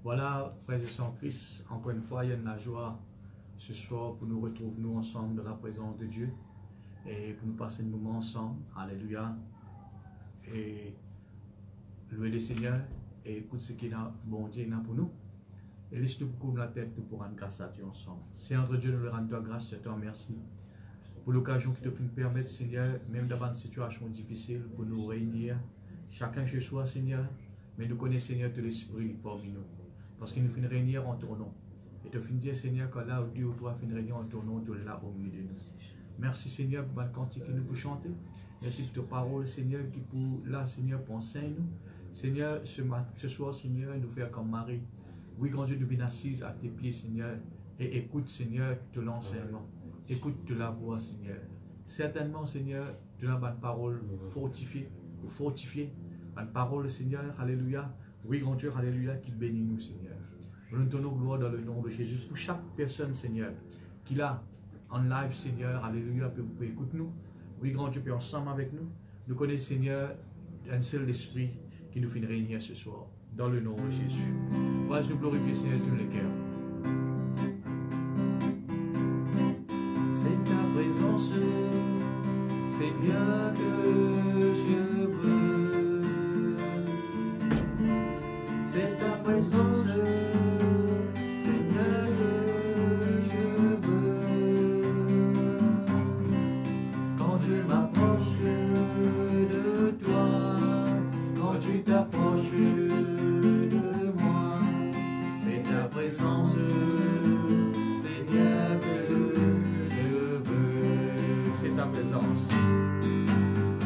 Voilà, frères et sœurs en Christ, encore une fois, il y a de la joie ce soir pour nous retrouver nous ensemble dans la présence de Dieu et pour nous passer un moment ensemble. Alléluia. Et louer le Seigneur et écoute ce qu'il a, bon Dieu, il a pour nous. Et laisse-nous couvrir la tête nous pour rendre grâce à Dieu ensemble. Seigneur Dieu, nous le rendons grâce, je te remercie pour l'occasion qui te fait nous permettre, Seigneur, même dans une situation difficile, pour nous réunir, chacun chez soi, Seigneur, mais nous connaissons, Seigneur, de l'Esprit parmi nous. Parce qu'il nous fait réunir en ton nom. Et te fait dire, Seigneur, que là où Dieu ou toi fait réunir en ton nom, tu es là au milieu de nous. Merci, Seigneur, pour le cantique que nous pouvons chanter. Merci pour ta parole, Seigneur, qui pour là, Seigneur, pour enseigner nous. Seigneur, ce soir, Seigneur, nous faire comme Marie. Oui, grand Dieu, nous venons assise à tes pieds, Seigneur, et écoute, Seigneur, de l'enseignement. Écoute de la voix, Seigneur. Certainement, Seigneur, de la bonne parole fortifiée, bonne parole, Seigneur, alléluia. Oui, grand Dieu, alléluia, qu'il bénit nous, Seigneur. Nous nous donnons gloire dans le nom de Jésus. Pour chaque personne, Seigneur, qui l'a en live, Seigneur, alléluia, peut écouter nous. Oui, grand Dieu, puis ensemble avec nous. Nous connaissons, Seigneur, un seul esprit qui nous fait réunir ce soir. Dans le nom de Jésus. Voilà, je nous glorifie, Seigneur, tous les cœurs. C'est ta présence, Seigneur, que je veux. C'est ta présence, Seigneur, que je veux. Quand je m'approche de toi, quand tu t'approches de moi, c'est ta présence, Seigneur, que je veux. C'est ta présence.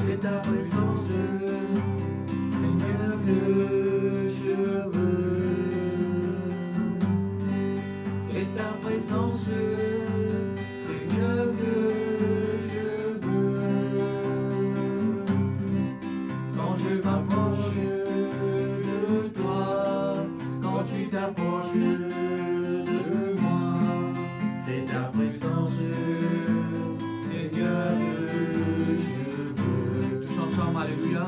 C'est ta présence, Seigneur, que je veux. C'est ta présence, Seigneur, que je veux. Quand je m'approche de toi, quand tu t'approches de moi, c'est ta présence, Seigneur, que je veux. Tous ensemble, alléluia.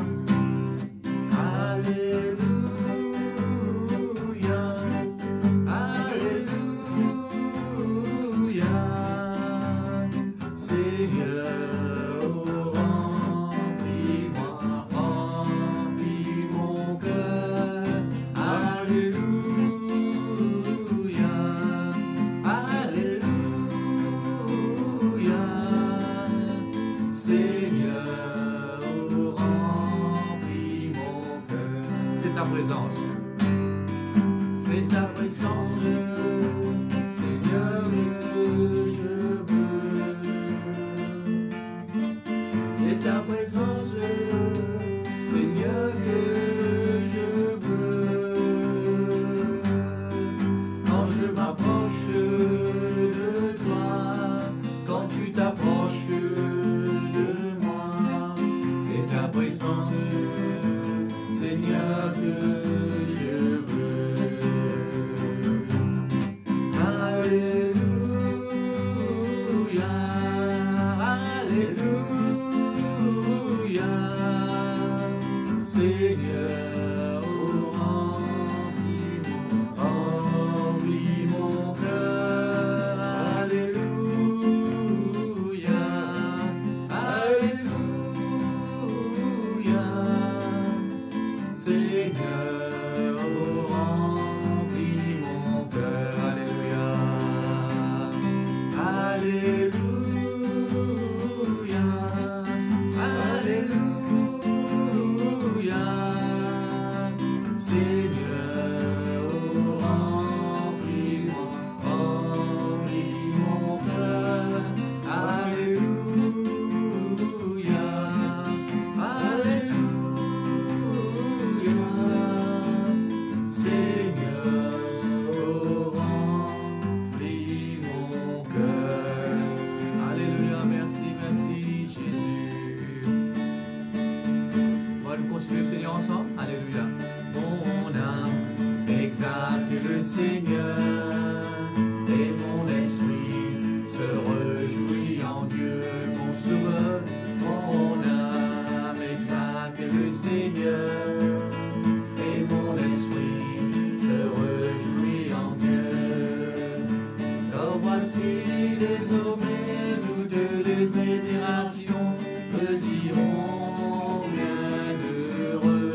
désormais toutes les générations me diront bienheureux.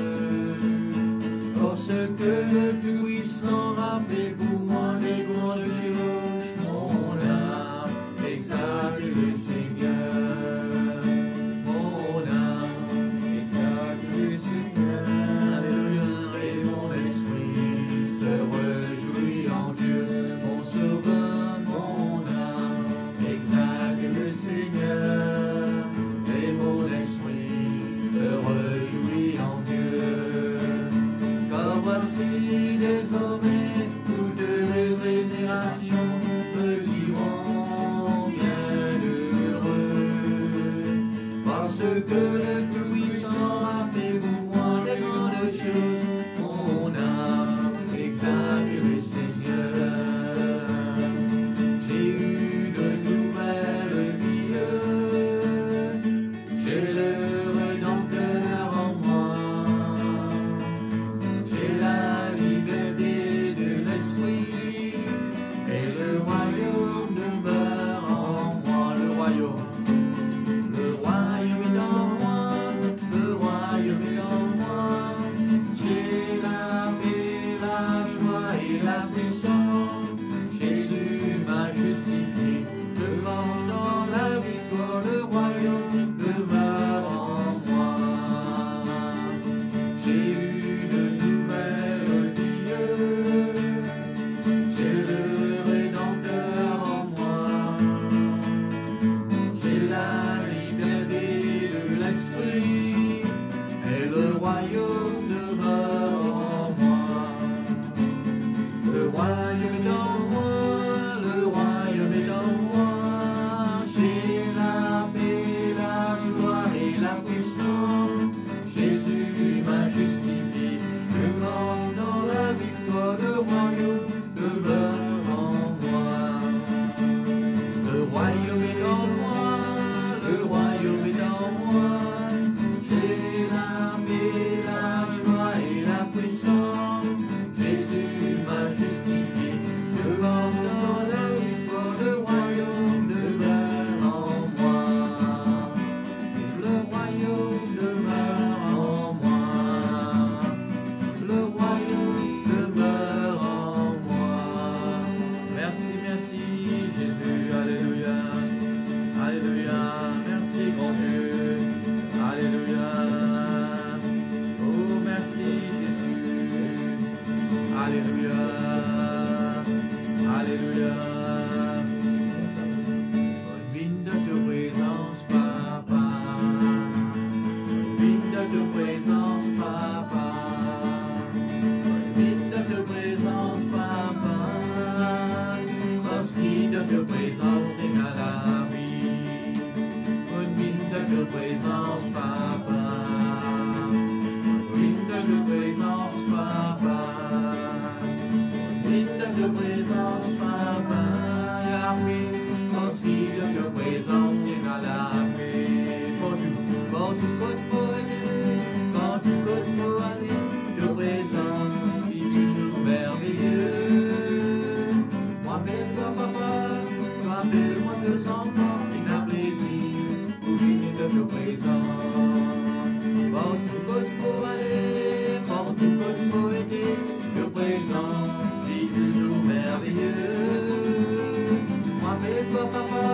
Parce que le Tout-Puissant a fait pour moi des grandes choses, mon âme exalte le Seigneur. Mon âme exalte le Seigneur. Alléluia. Et mon esprit se réjouit en Dieu, mon sauveur. Mon âme exalte le Seigneur. Et mon esprit se réjouit en Dieu. Car voici désormais toutes les générations me diront bienheureux. Parce que le Tout-Puissant a fait pour moi des grandes choses, mon âme exalte le Seigneur. J'ai eu de nouvelles vies, j'ai le Rédempteur en moi. J'ai la liberté de l'esprit et le royaume demeure en moi. Le royaume est en moi, le royaume est en moi. J'ai la paix, la joie et la puissance. Jésus m'a justifié, je marche dans la victoire. Le royaume demeure en moi. J'ai eu de nouvelles vies, j'ai le Rédempteur en moi. J'ai la liberté de l'esprit et le royaume demeure en moi. Le royaume est en moi, le royaume est en moi. J'ai la paix, la joie et la puissance. Jésus m'a justifié, je marche dans la victoire. Le royaume demeure en moi. Le royaume est en moi, le royaume est en moi. J'ai la paix, la joie et la puissance. Jésus m'a justifié, je marche dans la victoire. Le royaume demeure en moi. Le royaume demeure en moi. Le royaume demeure en moi. Merci, merci Jésus, alléluia. Alléluia, merci grand Dieu. Alléluia. Oh, merci Jésus. Alléluia. Alléluia. Vine de ta présence, Papa. Vine de ta présence, Papa. Vine de ta présence, Papa. Parce qu'il de ta présence c'est à la vie. Vine de ta présence, Papa. Vine de ta présence, Papa. Vine de ta présence, Papa. Yahweh, parce qu'il de ta présence c'est à la vie. Quand tu côtes pour aller, quand tu côtes pour aller, de présence qui est toujours merveilleux. Moi, appelle-toi papa, toi appelle-moi deux enfants, et n'a plaisir pour vivre de ta présence. Quand tu côtes pour aller, quand tu côtes pour aider, de présence qui est toujours merveilleux. Moi, appelle-toi papa,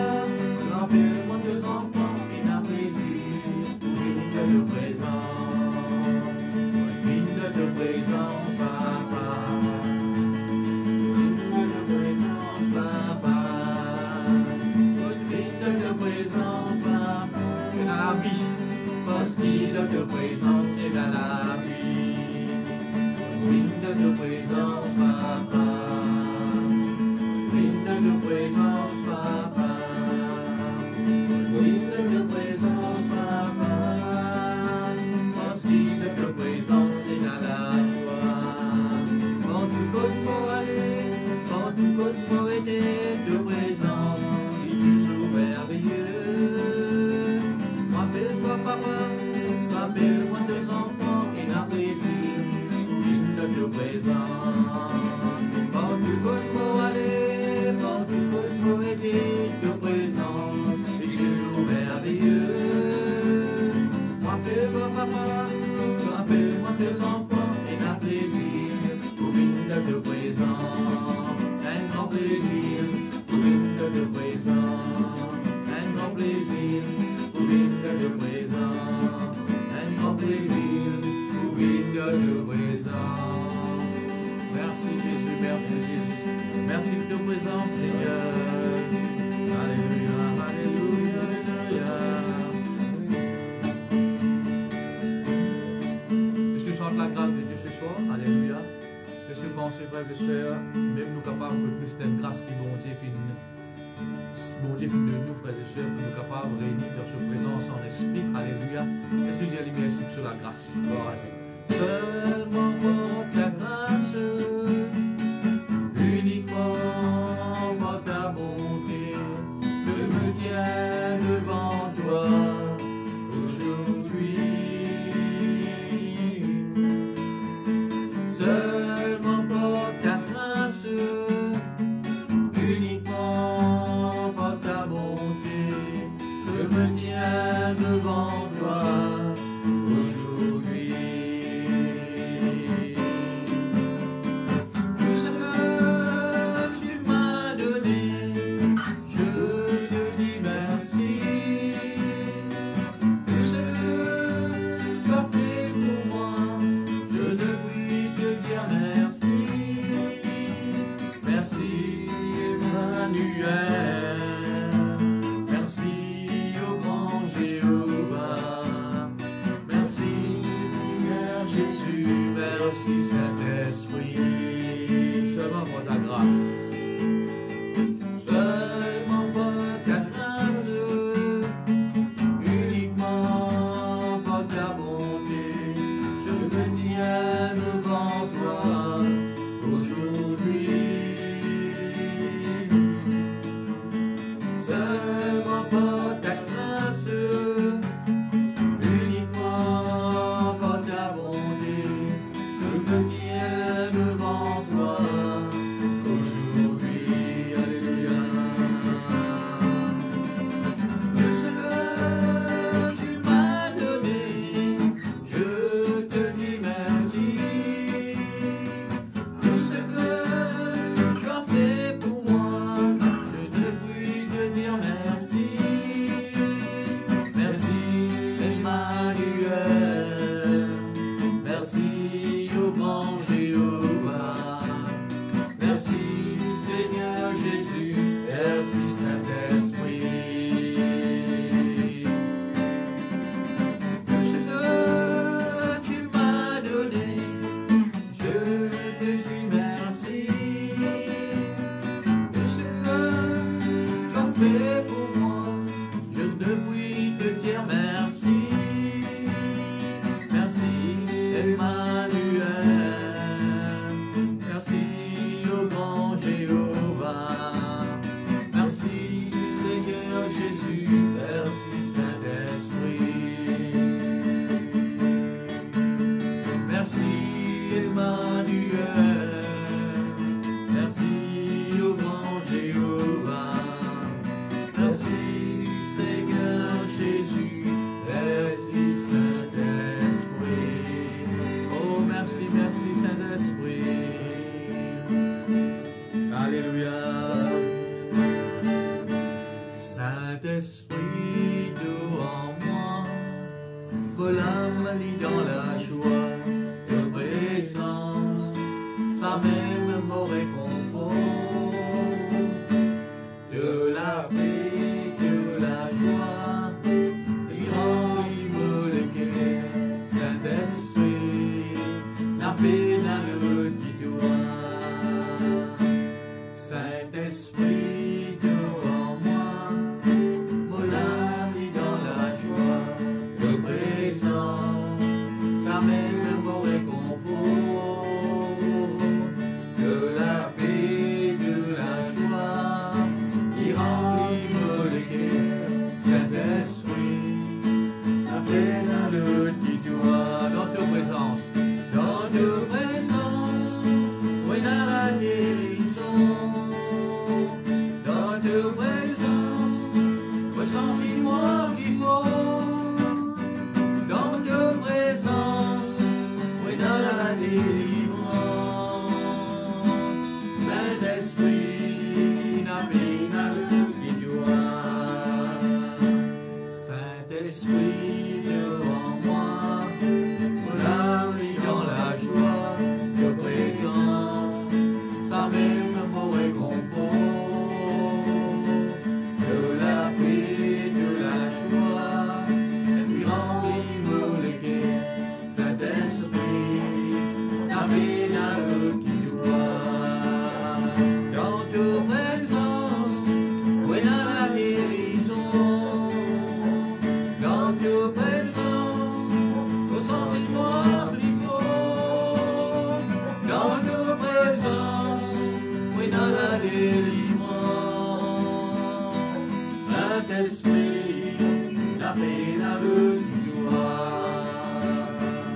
toi appelle-moi deux enfants, et n'a plaisir pour vivre de ta présence. Vivre de ta présence, papa. Vivre de ta présence, papa. Vivre de ta présence, papa. C'est dans la vie. Parce qu'il de ta présence, c'est dans la vie. Vivre de ta présence, papa. Vivre de ta présence, papa. Vivre de ta présence, papa. Parce qu'il de ta présence, c'est dans la joie. Quand tu côtes pour aller, quand tu côtes pour aider, de présence, qui est toujours merveilleux. Rappelle-toi papa, rappelle-moi deux enfants et la plaisir, une de ta présence. Dieu, de nous, frères et sœurs, pour nous capables de réunir dans sa présence en esprit. Alléluia. Est-ce que Dieu lui merci pour la grâce? Gloire à Dieu. Seulement pour ta grâce, uniquement pour ta bonté, je me tiens devant toi aujourd'hui. Seulement pour ta grâce, uniquement pour ta bonté, je me tiens devant toi aujourd'hui. Tout ce que tu m'as donné, je te dis merci. Tout ce que tu as fait pour moi, je ne puis te dire merci. Merci Emmanuel, merci au grand Jéhovah, merci Seigneur Jésus, merci Saint-Esprit, seulement pour ta grâce, seulement pour ta grâce, uniquement pour ta bonté, je me tiens devant toi aujourd'hui. Seulement pour ta grâce, uniquement pour ta bonté, je me tiens devant toi aujourd'hui. Alléluia. Tout ce que tu m'as donné, je te dis merci. Tout ce que tu as fait pour moi, je ne puis te dire merci. Merci Emmanuel, merci au grand Jéhovah, merci Seigneur Jésus, merci Saint-Esprit. Tout ce que tu m'as donné, je te dis merci. Tout ce que tu as fait pour moi, je ne puis te dire merci. Merci Emmanuel, merci au grand Jéhovah, merci Seigneur Jésus, merci Saint-Esprit. Merci Emmanuel, merci au grand Jéhovah, merci Seigneur Jésus, merci Saint-Esprit. Oh merci, merci Saint-Esprit. Alléluia. Saint-Esprit, tout en moi, relâme-les dans la joie de présence, ça même mon réconfort, de la paix, de la joie, il enlève le cœur, Saint-Esprit, la paix dans le guidois. Saint-Esprit, devant moi, molâme dans la joie de présence, ça mène mon réconfort, de la paix, de la joie, qui rend libre Saint-Esprit, la pénale qui doit.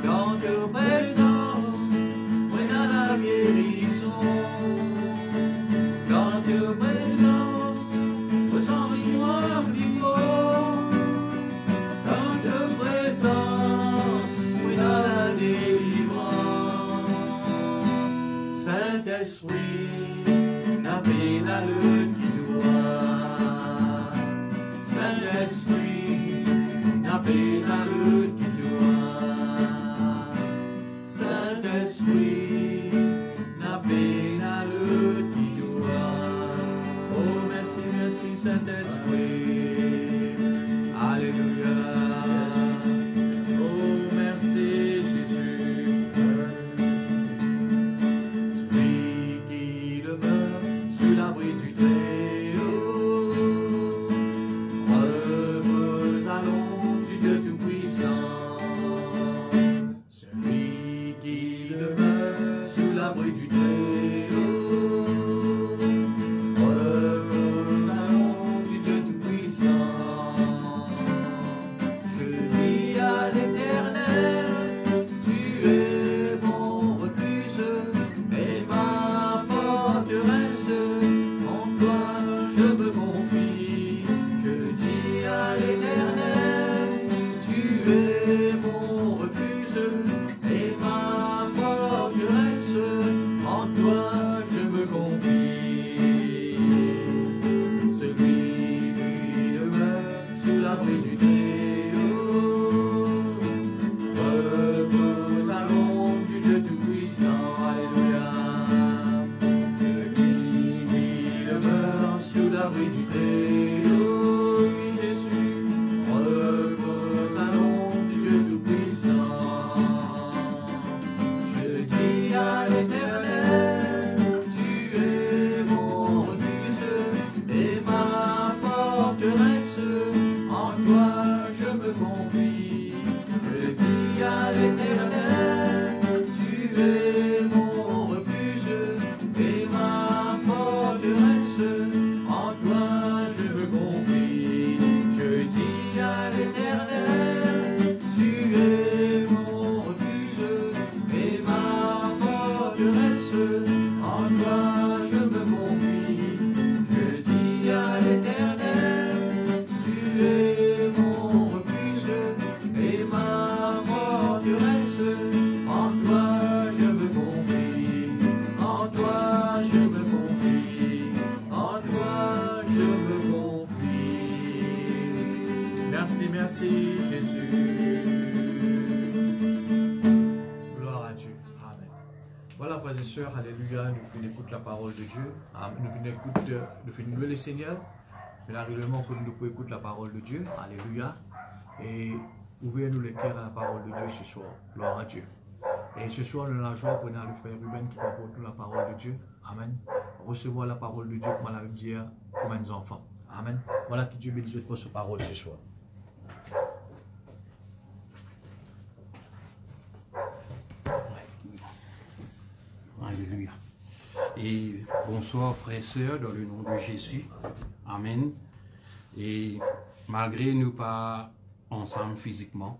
Dans ta présence, on a la guérison. Dans ta présence, ressentis-moi plus fort. Dans ta présence, on a la délivrance. Saint-Esprit, la pénale qui doit. Saint-Esprit, la pénale qui doit. Saint-Esprit, la pénale qui doit. Oh, merci, merci, Saint-Esprit. Alléluia. Oh, merci, Jésus. Celui qui demeure sous l'abri du Très-Haut repose à l'ombre du Dieu Tout-Puissant. Celui qui demeure sous l'abri du Très-Haut repose à l'ombre du Dieu Tout-Puissant. Je dis à l'Éternel, tu es mon refuge et ma forteresse, en toi je me confie. Je dis à l'Éternel, tu es mon refuge et ma forteresse, en toi je me confie. Celui qui demeure sous l'abri du Très-Haut repose à l'ombre du Dieu Tout-Puissant. Alléluia. Celui qui demeure sous l'abri du Très-Haut, oui Jésus, repose à l'ombre du Dieu Tout-Puissant. Je dis à l'Éternel, tu es mon refuge et ma forteresse, en toi je me confie. Je dis à l'Éternel, tu es mon refuge et ma forteresse, en toi je me confie. Je dis à l'Éternel, tu es mon refuge et ma forteresse, en toi je me confie. Je dis à l'Éternel, tu es mon refuge et ma forteresse, en toi je me confie. En toi je me confie. En toi je me confie. Merci, merci Jésus. Gloire à Dieu. Amen. Voilà, frères et sœurs, alléluia, nous finissons d'écouter la parole de Dieu. Amen. Nous finissons louer le Seigneur. Mais là, réellement, que nous pouvons écouter la parole de Dieu. Alléluia. Et ouvrez-nous les cœurs à la parole de Dieu ce soir. Gloire à Dieu. Et ce soir, nous avons la joie pour le frère Ruben qui va apporter nous la parole de Dieu. Amen. Recevoir la parole de Dieu, comme on l'avait dit, comme nos enfants. Amen. Voilà, que Dieu bénisse pour sa parole ce soir. Alléluia. Et bonsoir frères et sœurs dans le nom de Jésus. Amen. Et malgré nous pas ensemble physiquement,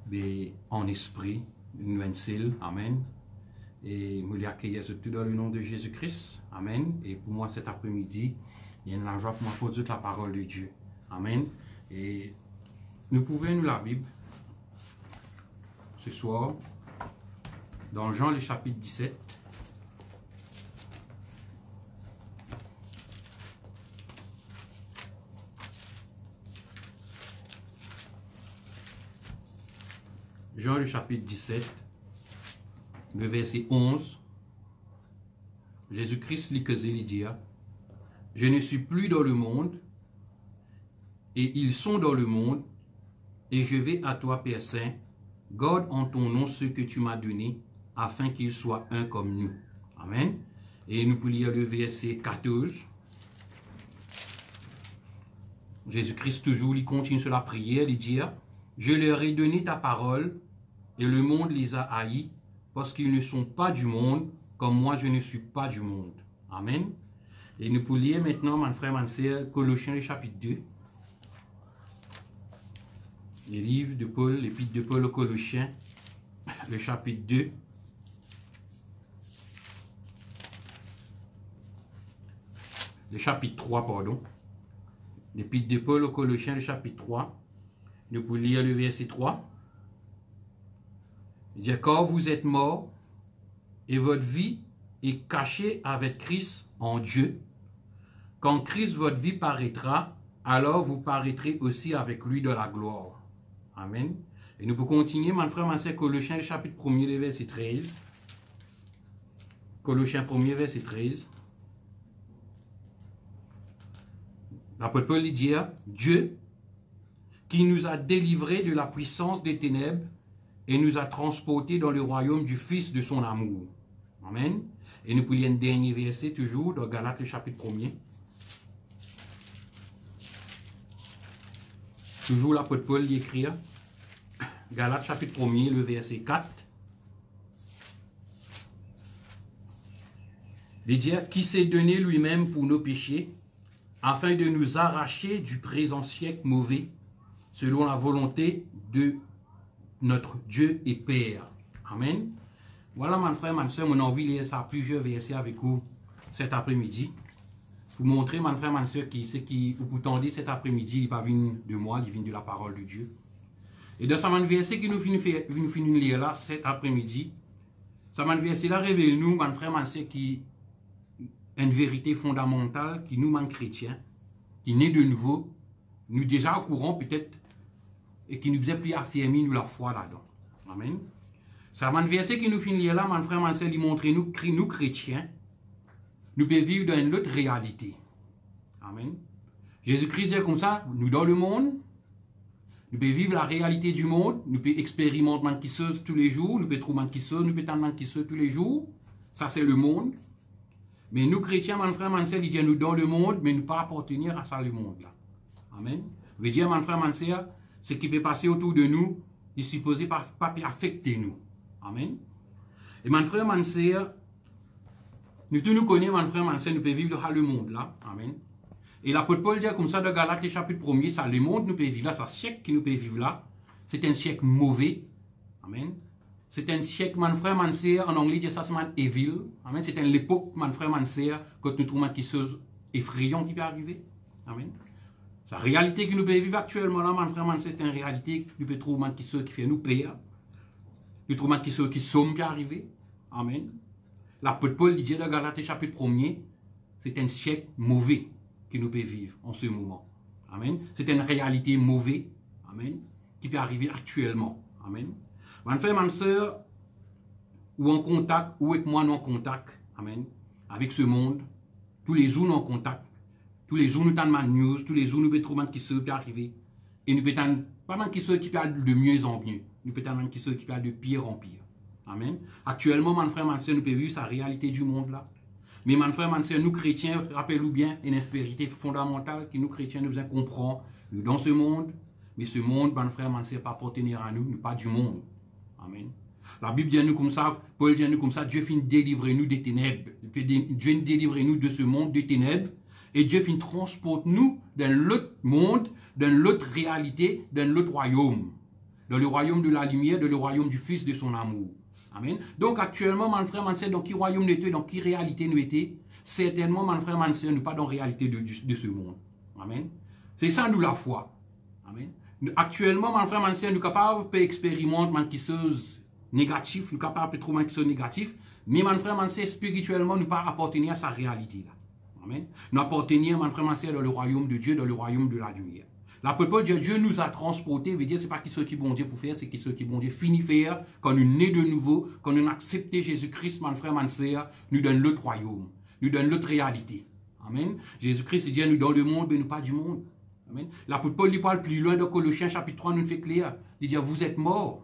mais en esprit, nous sommes. Amen. Et nous les accueillons tout dans le nom de Jésus-Christ. Amen. Et pour moi cet après-midi, il y a une joie pour moi pour toute la parole de Dieu. Amen. Et nous pouvons nous la Bible ce soir dans Jean le chapitre 17. Jean le chapitre 17, le verset 11. Jésus-Christ lui causait, lui dit, je ne suis plus dans le monde, et ils sont dans le monde, et je vais à toi, Père Saint, garde en ton nom ce que tu m'as donné, afin qu'ils soient un comme nous. Amen. Et nous pouvons lire le verset 14. Jésus-Christ toujours, il continue sur la prière, il dit, je leur ai donné ta parole, et le monde les a haïs, parce qu'ils ne sont pas du monde, comme moi je ne suis pas du monde. Amen. Et nous pouvons lire maintenant, mon frère, mon sœur, Colossiens chapitre 2. les livres de Paul, l'épître de Paul aux Colossiens, le chapitre 2. Le chapitre 3, pardon. L'épître de Paul aux Colossiens, le chapitre 3. Nous pouvons lire le verset 3. Il dit, car vous êtes morts et votre vie est cachée avec Christ en Dieu. Quand Christ, votre vie, paraîtra, alors vous paraîtrez aussi avec lui de la gloire. Amen. Et nous pouvons continuer, mon frère, mon frère, Colossiens, le chapitre 1er, le verset 13. Colossiens 1er, verset 13. L'apôtre Paul dit, Dieu, qui nous a délivrés de la puissance des ténèbres et nous a transportés dans le royaume du Fils de son amour. Amen. Et nous pouvons lire un dernier verset, toujours, dans Galates, le chapitre 1er. Toujours l'apôtre Paul dit écrire, Galates chapitre 1er, le verset 4. Il dit, qui s'est donné lui-même pour nos péchés, afin de nous arracher du présent siècle mauvais, selon la volonté de notre Dieu et Père. Amen. Voilà, mon frère, ma soeur, mon envie de lire ça plusieurs versets avec vous cet après-midi. Pour montrer, mon frère, ma soeur, qui vous tendez cet après-midi, il n'est pas venu de moi, il vient de la parole de Dieu. Et dans ce verset qui nous finit de lire là, cet après-midi, ce verset là révèle nous, mon frère, ma soeur, qui une vérité fondamentale qui nous manque chrétiens, qui naît de nouveau, nous déjà au courant peut-être, et qui nous faisait plus affirmer nous la foi là-dedans. Amen. C'est un verset qui nous finit là, mon frère, mon soeur, il montre nous chrétiens, nous pouvons vivre dans une autre réalité. Amen. Jésus-Christ est comme ça, nous dans le monde, nous pouvons vivre la réalité du monde, nous pouvons expérimenter manquisseuse tous les jours, nous pouvons trouver manquisseuse, nous pouvons tendre manquisseuse tous les jours. Ça, c'est le monde. Mais nous, chrétiens, mon frère, mon soeur, il dit nous dans le monde, mais nous pas appartenir à ça, le monde-là. Amen. Veut dire, mon frère, mon soeur, ce qui peut passer autour de nous, il est supposé pas affecter nous. Amen. Et mon frère, mon soeur, nous tous nous connaissons, mon frère, mon soeur, nous pouvons vivre dans le monde, là. Amen. Et l'apôtre Paul dit comme ça dans Galates, le chapitre 1er, ça, le monde nous peut vivre là, ça, siècle qui nous peut vivre là, c'est un siècle mauvais. Amen. C'est un siècle, mon frère, mon soeur, en anglais, dit ça, c'est un evil. Amen. C'est une époque, mon frère, mon soeur, quand nous trouvons quelque chose effrayant qui peut arriver. Amen. La réalité que nous pouvons vivre actuellement là, mon frère, mon soeur, c'est une réalité que nous pouvons trouver quelque chose qui fait nous payer. Nous trouvons quelque chose qui somme qui arriver. Amen. L'apôtre Paul dit dans Galates, chapitre 1er, c'est un siècle mauvais que nous pouvons vivre en ce moment. Amen. C'est une réalité mauvaise. Amen. Qui peut arriver actuellement. Amen. Mon frère, ma soeur, ou en contact, ou avec moi, nous en contact, amen, avec ce monde, tous les jours nous en contact, tous les jours nous avons des news, tous les jours nous pouvons trouver qui se peut arriver, et nous pouvons pas mal qui se qui parlent de mieux en mieux, nous pouvons avoir qui se qui parlent de pire en pire, amen. Actuellement, mon frère, ma soeur, nous pouvons vivre sa réalité du monde là, mais mon frère, ma soeur, nous chrétiens, rappelez-vous bien, une vérité fondamentale que nous chrétiens nous comprendre, nous dans ce monde, mais ce monde, mon frère, ma soeur, pas appartenir à nous, nous pas du monde. Amen. La Bible dit nous comme ça, Paul dit nous comme ça, Dieu finit délivrer nous des ténèbres. Dieu délivrer nous de ce monde des ténèbres. Et Dieu finit transporte nous dans l'autre monde, dans l'autre réalité, dans l'autre royaume. Dans le royaume de la lumière, dans le royaume du Fils de son amour. Amen. Donc actuellement, mon frère, mon soeur, dans quel royaume nous étions, dans quelle réalité nous étions, certainement, mon frère, mon soeur, nous pas dans la réalité de ce monde. Amen. C'est ça, nous, la foi. Amen. Actuellement, mon frère, mon soeur, nous sommes capables d'expérimenter des choses négatives, nous sommes capables de trouver des choses négatives, mais mon frère, mon soeur, spirituellement, nous ne pas appartenir à sa réalité. Là. Amen. Nous appartenir, mon frère, mon soeur, dans le royaume de Dieu, dans le royaume de la lumière. L'apôtre Paul dit Dieu nous a transportés, veut dire c'est pas ce qui bon Dieu pour faire, c'est ce qui bon Dieu finit faire, quand nous nés de nouveau, quand nous acceptons Jésus-Christ, mon frère, mon soeur, nous donne l'autre royaume, nous donne l'autre réalité. Amen. Jésus-Christ dit nous dans le monde, mais nous pas du monde. Amen. L'apôtre Paul lui parle plus loin dans Colossiens chapitre 3, nous fait clair. Il dit vous êtes morts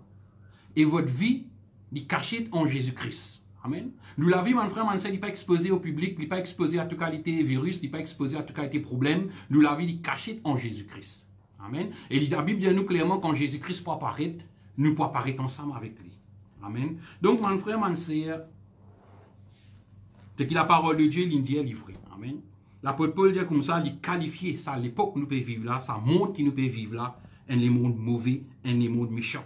et votre vie est cachée en Jésus-Christ. Amen. Nous la vie, mon frère, mon soeur, il n'est pas exposé au public, il n'est pas exposé à toute qualité virus, il n'est pas exposé à toute qualité problème. Nous la vie, il est cachée en Jésus-Christ. Amen. Et la Bible dit à nous clairement quand Jésus-Christ peut apparaître, nous pouvons apparaître ensemble avec lui. Amen. Donc, mon frère, mon soeur, c'est que la parole de Dieu, il dit est livrée. Amen. l'apôtre Paul dit comme ça, il qualifie ça, l'époque que nous pouvons vivre là, ça monde qui nous peut vivre là, un les mondes mauvais, un les mondes méchants.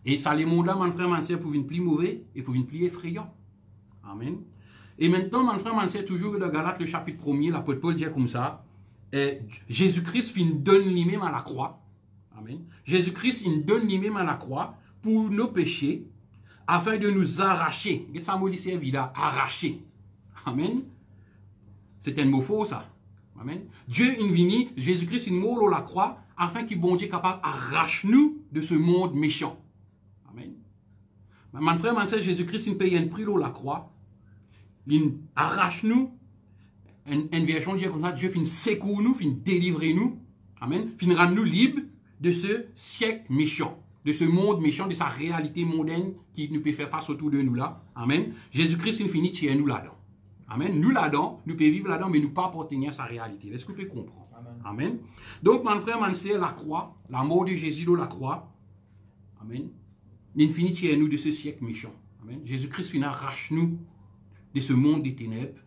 Et ça, les mondes là, mon frère, mon sœur, pour une plus mauvais et pour une plus effrayant. Amen. Et maintenant, mon frère, mon sœur, toujours dans Galates, le chapitre 1er, l'apôtre Paul dit comme ça, Jésus-Christ, il donne lui-même à la croix. Amen. Jésus-Christ, il donne lui-même à la croix pour nos péchés, afin de nous arracher. Qu'est-ce que ça mot dit servi là? Arracher. Amen. C'est un mot faux, ça. Amen. Dieu, il vient, Jésus-Christ, il mort à la croix, afin qu'il bon Dieu capable d'arracher nous de ce monde méchant. Amen. Mon frère, mon frère, Jésus-Christ, il paye un prix à la croix. Il arrache nous. Une version dit comme ça, Dieu finit secours nous, finit délivrer nous. Amen. Finit rendre nous libres de ce siècle méchant, de ce monde méchant, de sa réalité mondaine qui nous peut faire face autour de nous là. Amen. Jésus-Christ, il finit tirer nous là-dedans. Amen. Nous là-dedans, nous pouvons vivre là-dedans, mais nous pas appartenir à sa réalité. Est-ce que vous pouvez comprendre? Amen. Amen. Donc, mon frère, mon sœur, la croix, la mort de Jésus dans la croix, amen. Il finit tirer nous de ce siècle méchant. Amen. Jésus-Christ finit arrache nous de ce monde des ténèbres,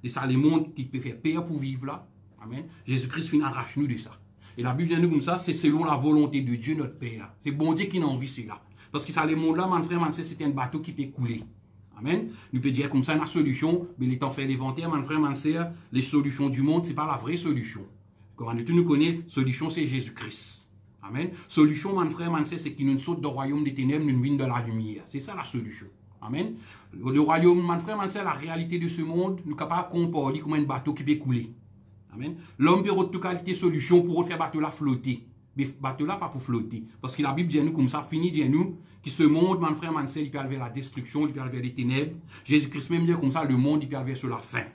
de ça, les mondes qui peut faire peur pour vivre là. Amen. Jésus-Christ finit arrache nous de ça. Et la Bible dit nous comme ça, c'est selon la volonté de Dieu, notre Père. C'est bon Dieu qui a envie cela. Parce que ça, les mondes là, mon frère, mon sœur, c'est un bateau qui peut couler. Amen. Nous pouvons dire comme ça, la solution, mais les temps fait l'inventaire, mon frère, mon sœur, les solutions du monde, ce n'est pas la vraie solution. Quand nous connaissons, solution, c'est Jésus-Christ. Amen. Solution, mon frère, mon sœur, c'est qu'il nous saute du royaume des ténèbres, nous venons de la lumière. C'est ça la solution. Amen. Le royaume, mon frère, mon sœur, la réalité de ce monde, nous sommes capables de comporter comme un bateau qui peut couler. Amen. L'homme peut retrouver qualité solution pour faire bateau là flotter. Mais bateau là pas pour flotter. Parce que la Bible dit à nous comme ça, finit dit à nous, que ce monde, mon frère, mon sœur, il peut aller vers la destruction, il peut aller vers les ténèbres. Jésus-Christ même dit comme ça, le monde, il peut aller vers sur la fin.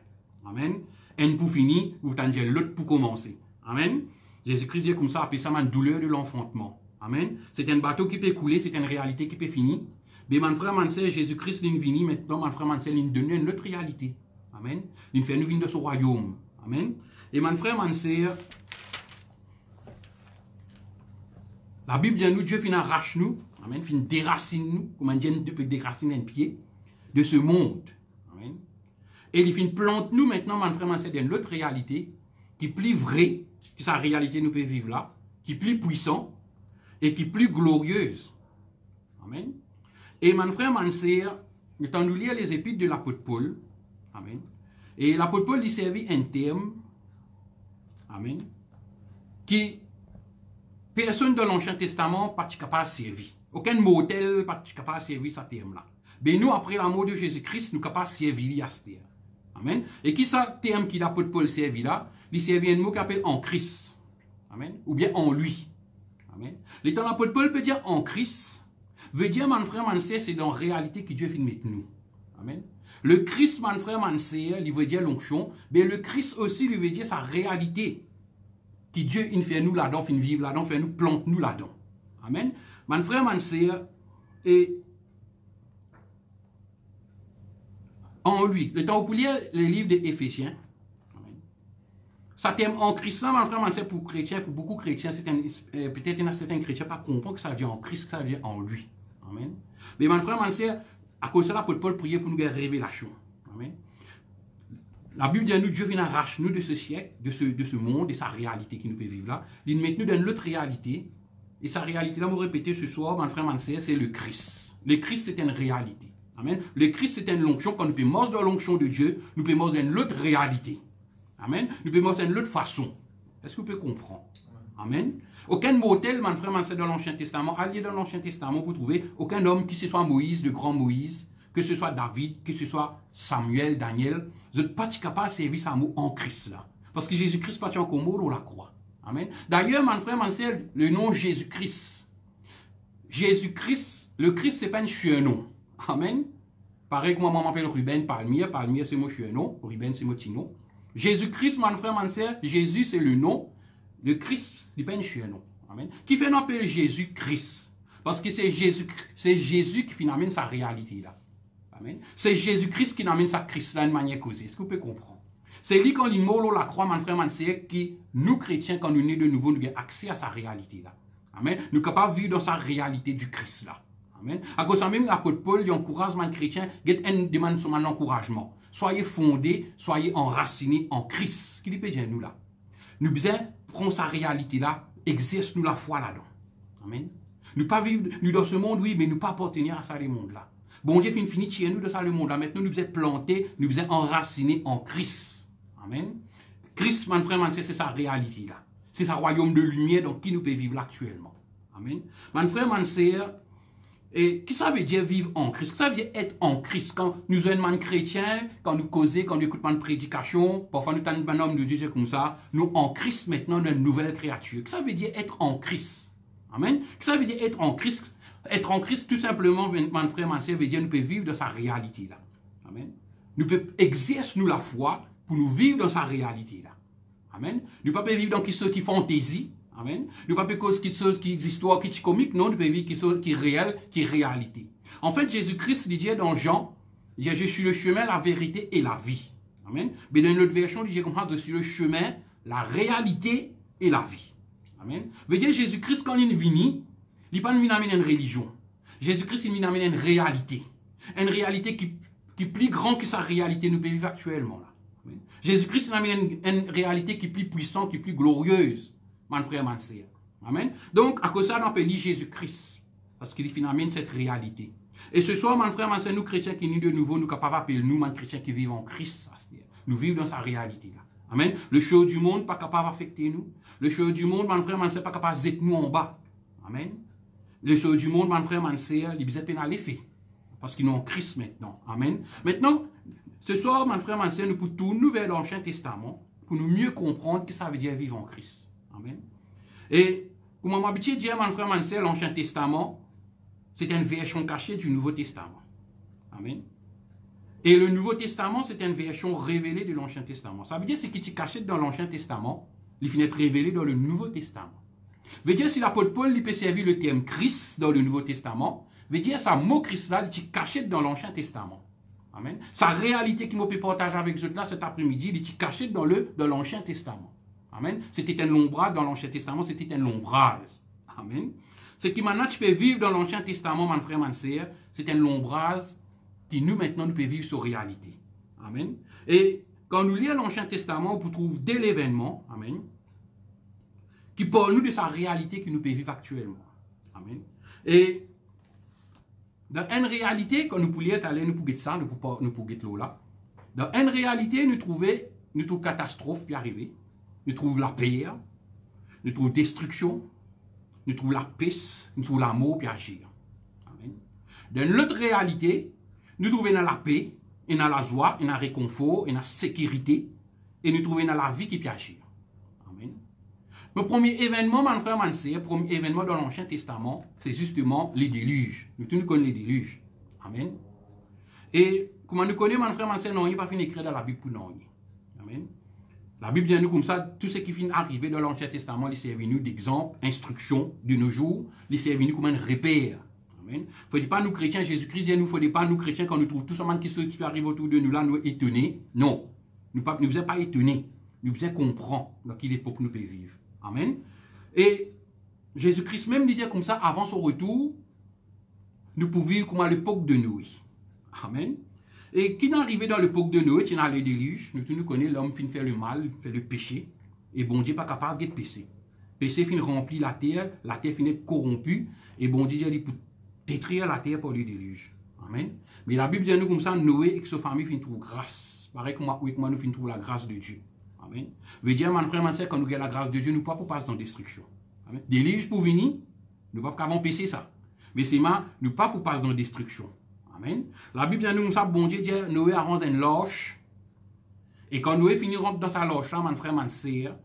Amen. Un pour finir, vous t'en l'autre pour commencer. Amen. Jésus-Christ dit comme ça, appelle ça une douleur de l'enfantement. Amen. C'est un bateau qui peut couler, c'est une réalité qui peut finir. Mais mon frère, mon sœur, Jésus-Christ, il vient maintenant, mon frère, mon sœur, il donne une autre réalité. Amen. Il fait nous venir de ce royaume. Amen. Et mon frère, mon sœur, la Bible dit à nous, Dieu finit arrache nous, amen, finit déracine nous, comme un Dieu peut déraciner un pied de ce monde. Amen. Et il finit plante nous maintenant, mon frère, mon sœur, dans l'autre réalité, qui est plus vraie, que sa réalité nous peut vivre là, qui est plus puissant et qui est plus glorieuse. Amen. Et mon frère, mon sœur, étant nous lire les épîtres de l'apôtre Paul, amen. Et l'apôtre Paul, il servit un terme, amen, qui personne dans l'Ancien Testament pas capable de servir. Aucun modèle pas capable de servir ce terme-là. Mais nous, après la mort de Jésus-Christ, nous sommes capables de servir à ce terme. Amen. Et qui ça le terme qui l'apôtre Paul servi là? Il servi un mot qui s'appelle en Christ. Amen. Ou bien en lui. Amen. L'étant l'apôtre Paul peut dire en Christ, veut dire, mon frère, mon sœur, c'est dans la réalité que Dieu fait mettre nous. Amen. Le Christ, mon frère, mon sœur, il veut dire l'onction, mais le Christ aussi, il veut dire sa réalité. Qui Dieu, il fait nous là-dedans, fait nous vivre là-dedans, fait nous plante nous là-dedans. Amen. Mon frère, mon sœur, et en lui, le temps où vous lire les livres des Éphésiens, ça thème en Christ là, mon frère, mon sœur, pour chrétiens, pour beaucoup de chrétiens, peut-être il y a certains chrétiens pas comprendre que ça veut dire en Christ, que ça veut dire en lui. Amen. Mais mon frère, mon sœur, à cause de cela, Paul prier pour nous faire révélation. Amen. La Bible dit à nous, Dieu vient arracher nous de ce siècle, de ce monde, de sa réalité qui nous peut vivre là. Il met nous dans notre réalité. Et sa réalité, là, vous répétez ce soir, mon frère, mon sœur, c'est le Christ. Le Christ, c'est une réalité. Amen. Le Christ, c'est une l'onction. Quand nous pouvons manger dans l'onction de Dieu, nous pouvons manger dans l'autre réalité. Amen. Nous pouvons manger dans l'autre façon. Est-ce que vous pouvez comprendre? Amen. Aucun modèle, mon frère, mon sœur, dans l'Ancien Testament, allié dans l'Ancien Testament, vous trouvez aucun homme qui ce soit Moïse, le grand Moïse, que ce soit David, que ce soit Samuel, Daniel, vous n'êtes pas capable de servir ça mot en Christ là. Parce que Jésus-Christ pas encore mort on la croix. Amen. D'ailleurs, mon frère, mon sœur, le nom Jésus-Christ. Jésus-Christ, le Christ, c'est pas un nom. Amen. Pareil que moi, je m'appelle Ruben Palmier. Palmier, c'est mon nom. Ruben, c'est mon petit nom. Jésus-Christ, mon frère, mon sœur, Jésus, c'est le nom. Le Christ, c'est pas un nom. Amen. Qui fait appeler Jésus-Christ? Parce que c'est Jésus qui amène sa réalité là. Amen. C'est Jésus-Christ qui amène sa Christ là de manière causée. Est-ce que vous pouvez comprendre? C'est lui quand il mort la croix, mon frère, mon sœur, qui, nous chrétiens, quand nous nés de nouveau, nous avons accès à sa réalité là. Amen. Nous sommes capables de vivre dans sa réalité du Christ là. Amen. À cause de même, l'apôtre Paul, il encourage les chrétiens, il demande son encouragement. soyez fondés, soyez enracinés en Christ. Qui dit peut dire nous là? Nous besoin prendre sa réalité là, exerce nous la foi là-dedans. Amen. Nous pas vivre, nous dans ce monde, oui, mais nous pas appartenir à ça, le monde là. Bon Dieu fini tirer nous de ça, le monde là. Maintenant, nous besoin planter, nous besoin enraciner en Christ. Amen. Christ, mon frère, c'est sa réalité là. C'est sa royaume de lumière dans qui nous pouvons vivre là actuellement. Amen. Mon frère, mon sœur, et qui ça veut dire vivre en Christ? Qui ça veut dire être en Christ? Quand nous sommes un chrétien, quand nous causons, quand nous écoutons une prédication, parfois nous avons un homme de Dieu comme ça, nous en Christ maintenant, nous sommes une nouvelle créature. Qui ça veut dire être en Christ? Amen. Qui ça veut dire être en Christ? Être en Christ, tout simplement, mon frère, mon sœur, veut dire nous pouvons vivre dans sa réalité là. Amen. Nous pouvons exercer nous la foi pour nous vivre dans sa réalité là. Amen. Nous ne pouvons pas vivre dans ce qui fantaisie. Amen. Nous ne pouvons pas cause quelque chose qui existe, qui est comique, non, nous pouvons vivre quelque chose qui est réel, qui est réalité. En fait, Jésus-Christ, il dit dans Jean, il dit, je suis le chemin, la vérité et la vie. Amen. Mais dans une autre version, il dit comme ça, je suis le chemin, la réalité et la vie. Amen. Veut dire Jésus-Christ, quand il est venu, il n'est pas venu amener une religion. Jésus-Christ, il est venu amener une réalité. Une réalité qui est plus grande que sa réalité nous peut vivre actuellement là. Jésus-Christ, il amène une réalité qui est plus puissante, qui est plus glorieuse. Mon frère, mon sœur. Amen. Donc, à cause de ça, on peut lire Jésus-Christ. Parce qu'il amène cette réalité. Et ce soir, mon frère, mon sœur, nous chrétiens qui nous de nouveau, nous capables d'appeler nous, mon chrétiens qui vivent en Christ. Nous vivons dans sa réalité. Là. Amen. Le chose du monde, pas capable d'affecter nous. Le chose du monde, mon frère, mon sœur, pas capable d'être nous en bas. Amen. Le chose du monde, mon frère, mon sœur, il besoin de l'effet. Parce qu'ils sont en Christ maintenant. Amen. Maintenant, ce soir, mon frère, mon sœur, nous pouvons tourner vers l'Ancien Testament pour nous mieux comprendre ce que ça veut dire vivre en Christ. Amen. Et, comme on m'a habitué de dire, mon frère, mon sœur, l'Ancien Testament, c'est une version cachée du Nouveau Testament. Amen. Et le Nouveau Testament, c'est une version révélée de l'Ancien Testament. Ça veut dire que ce qui est caché dans l'Ancien Testament, il finit être révélé dans le Nouveau Testament. Veut dire si l'apôtre Paul il peut servir le terme Christ dans le Nouveau Testament, veut dire ça mot Christ là, il est caché dans l'Ancien Testament. Amen. Sa réalité qui m'a pu partager avec vous là cet après-midi, il est caché dans l'Ancien Testament. Amen. C'était un ombrage dans l'Ancien Testament, c'était un ombrage. Amen. Ce qui maintenant tu peux vivre dans l'Ancien Testament, mon frère, mon sœur, c'est un ombrage qui nous maintenant nous peut vivre sur réalité. Amen. Et quand nous lisons l'Ancien Testament, on trouve dès l'événement, amen, qui parle nous de sa réalité que nous pouvons vivre actuellement. Amen. Et dans une réalité, quand nous pouvions aller, nous pouvons ça, nous pouvons l'eau là. Dans une réalité, nous trouvons catastrophe qui arrive, nous trouvons la peur, nous trouvons destruction, nous trouvons la paix, nous trouvons l'amour qui agir. Amen. Dans l'autre réalité, nous trouvons dans la paix, et dans la joie, et dans le réconfort, et dans la sécurité, et nous trouvons dans la vie qui peut agir. Amen. Le premier événement, mon frère, mon sœur, le premier événement dans l'Ancien Testament, c'est justement les déluges. Nous tous nous connaissons les déluges. Amen. Et comment nous connaissons, mon frère, mon sœur, non, il n'est pas fini d'écrire dans la Bible pour nous. Amen. La Bible dit nous comme ça, tout ce qui finit d'arriver dans l'Ancien Testament, il sert nous d'exemple, instruction de nos jours, il sert nous comme un repère. Amen. Il ne faut pas nous chrétiens, Jésus-Christ dit nous, il ne faut pas nous chrétiens quand nous trouvons tout ce monde qui arrive autour de nous là, nous étonnés. Non, nous ne sommes pas étonnés, nous devons comprendre dans quelle époque nous pouvons vivre. Amen. Et Jésus-Christ même dit comme ça, avant son retour, nous pouvons vivre comme à l'époque de Noé. Amen. Et qui est arrivé dans l'époque de Noé, qui est dans le déluge, nous tous nous connaissons, l'homme finit faire le mal, fait le péché, et bon Dieu n'est pas capable de pécher. Péché finit remplir la terre finit corrompue, et bon Dieu dit pour détruire la terre par le déluge. Amen. Mais la Bible dit nous comme ça, Noé et sa famille finit trouver grâce. Pareil comme moi, nous finit trouver la grâce de Dieu. Amen. Veut dire, mon frère, mon sœur, quand nous avons la grâce de Dieu, nous ne pouvons pas passer dans la destruction. Amen. Déluge pour venir, nous ne pouvons pas pécher ça. Mais c'est moi, nous ne pouvons pas passer dans la destruction. Amen. La Bible dit nous ça, bon Dieu dit, Noé arrange une loge. Et quand Noé finit rentre dans sa loge, là, mon frère, mon sœur,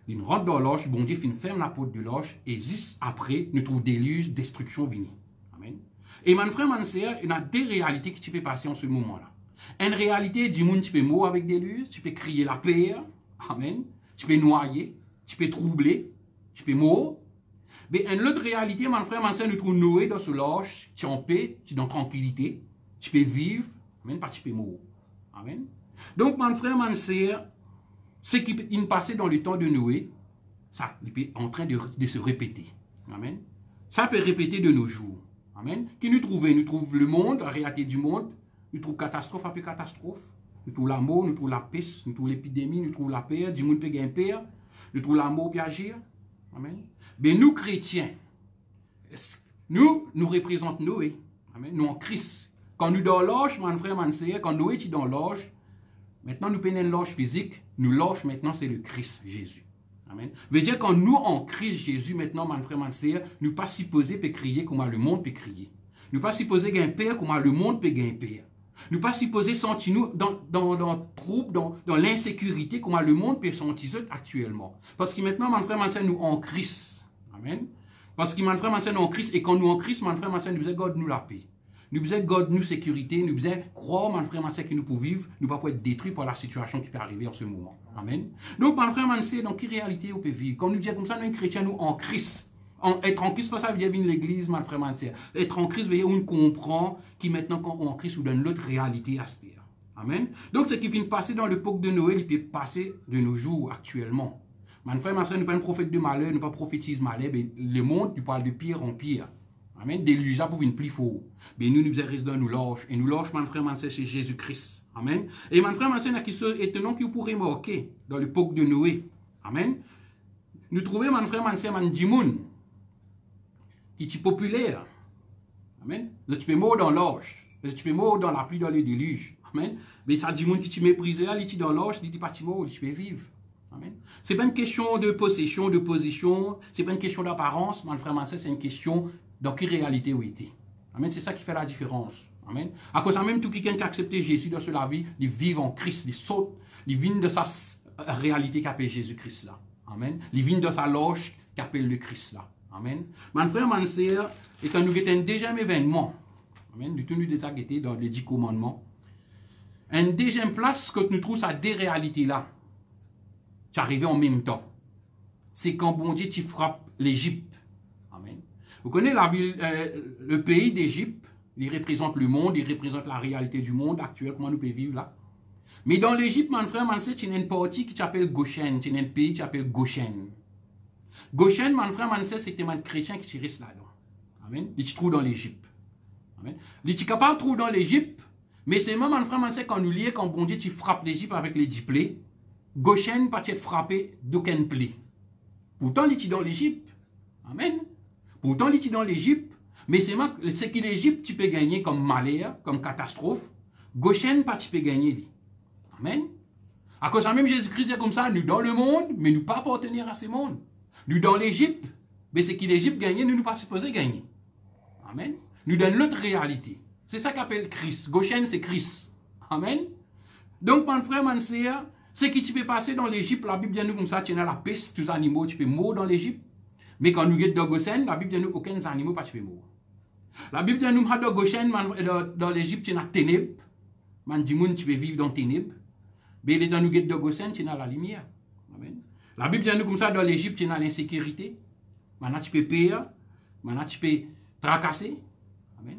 il rentre dans la loge, bon Dieu finit ferme la porte de loge, et juste après, nous trouvons déluge, destruction venue. Amen. Et mon frère, mon sœur, il y a deux réalités qui tu peux passer en ce moment-là. Une réalité du monde, tu peux mourir avec déluge, tu peux crier la peur, amen, tu peux noyer, tu peux troubler, tu peux mourir. Mais une autre réalité, mon frère, mon sœur, nous trouvons Noé dans ce loge, tu es en paix, tu es dans tranquillité, tu peux vivre, amen, pas tu peux mourir. Amen. Donc, mon frère, mon sœur, ce qui est passé dans le temps de Noé, ça, il est en train de se répéter. Amen. Ça peut répéter de nos jours. Amen. Qui nous trouve le monde, la réalité du monde, nous trouvons catastrophe après catastrophe. nous trouvons l'amour, nous trouvons la peste, nous trouvons l'épidémie, nous trouvons la paix, du monde peut gagner paix, nous trouvons l'amour puis agir. Amen. Mais nous, chrétiens, nous représentons Noé. Amen. Nous en Christ. Quand nous dans l'âge, mon frère, mon sœur, quand Noé est dans l'âge, maintenant nous prenons l'âge physique, nous l'âge maintenant c'est le Christ, Jésus. Amen. Veut dire quand nous en Christ Jésus, maintenant, mon frère, mon sœur, nous pas supposés peut crier comme le monde peut crier. Nous pas supposés gagner père comme le monde peut gagner père. Nous pas supposés sentir nous dans le trouble, dans l'insécurité comme le monde peut sentir actuellement. Parce que maintenant, mon frère, mon sœur, nous en Christ. Amen. Parce que mon frère, mon sœur, nous en Christ, et quand nous en Christ, mon frère, mon sœur, nous besoin God nous la paix. Nous besoin God nous sécurité, nous besoin croire, mon frère, mon sœur, que nous pouvons vivre, nous pas être détruits par la situation qui peut arriver en ce moment. Amen. Donc, mon frère, mon sœur, dans quelle réalité on peut vivre? Quand nous disons comme ça, nous, chrétiens, nous en Christ. Être en Christ, pas ça veut dire venir l'église, mon frère, mon sœur. Être en Christ veut dire on comprend qui maintenant, quand on est en Christ, on donne l'autre réalité à se dire. Amen. Donc, ce qui vient de passer dans l'époque de Noël, il peut passer de nos jours actuellement. Mon frère, ma soeur, nous ne sommes pas un prophète de malheur, nous ne pas prophétise malheur, mais le monde, tu parles de pire en pire. Amen. Déluge pour une plus fort. Mais nous, nous restons dans nous lâches. Et nous lâches, mon frère, ma soeur, c'est Jésus-Christ. Amen. Et mon frère, ma soeur, il y a étonnant que vous pourrez marquer dans l'époque de Noé. Amen. Nous trouvons, mon frère, ma soeur, mon dimoun, qui est populaire. Amen. Là, tu peux mourir dans l'âge. Tu peux mourir dans la pluie, dans le déluge. Amen. Mais ça dit, qui tu méprises, il est dans l'âge, il dit pas, tu mourir, tu peux vivre. Amen. Ce n'est pas une question de possession, de position, ce n'est pas une question d'apparence, mon frère, ma soeur, c'est une question dans quelle réalité où il était. Amen. C'est ça qui fait la différence. Amen. À cause de même, tout quelqu'un qui a accepté Jésus dans la vie, il vit en Christ, il saute, il vit de sa réalité qu'appelle Jésus-Christ là. Amen. Il vit de sa loge qu'appelle le Christ là. Amen. Mon frère, ma soeur, et quand nous avons un deuxième événement, amen, nous tenons déjà guettés dans les 10 commandements, une deuxième place que nous trouvons ces deux réalités-là, qui arrivent en même temps. C'est quand bon Dieu tu frappe l'Égypte. Amen. Vous connaissez la ville, le pays d'Égypte, il représente le monde, il représente la réalité du monde actuel, comment nous pouvons vivre là. Mais dans l'Égypte, mon frère, mon sœur, il y a une partie qui s'appelle Goshen, il y a un pays qui s'appelle Goshen. Goshen, mon frère, mon sœur, c'est un chrétien qui reste là-dedans. Amen. Il se trouve dans l'Égypte. Amen. Il est capable de trouver dans l'Égypte, mais c'est même, mon frère, mon sœur, quand nous lions, quand bon Dieu, tu frappes l'Égypte avec les 10 plaies, Goshen pas être frappé d'aucun plaie. Pourtant, il est dans l'Égypte. Amen. Pourtant, il est dans l'Égypte, mais c'est ce que l'Égypte, tu peux gagner comme malheur, comme catastrophe. Goshen, pas tu peux gagner. Amen. À cause de même Jésus-Christ est comme ça, nous dans le monde, mais nous pas appartenir à ce monde. Nous dans l'Égypte, mais ce que l'Égypte gagne, nous ne pas supposés gagner. Amen. Nous donne l'autre réalité. C'est ça qu'appelle Christ. Goshen, c'est Christ. Amen. Donc, mon frère, mon sœur, ce qui tu peux passer dans l'Égypte, la Bible dit nous comme ça, tu as la peste, tous les animaux, tu peux mourir dans l'Égypte. Mais quand nous sommes dans Goshen, la Bible dit nous aucun animal pas tu peux mourir. La Bible dit nous dans Goshen, dans l'Égypte, tu as la ténèbre. Man dit tu peux vivre dans ténèbres. Mais dans nous sommes dans Goshen, tu as la lumière. Amen. La Bible dit nous comme ça, dans l'Égypte, tu as l'insécurité. Maintenant tu peux payer, maintenant tu peux tracasser. Amen.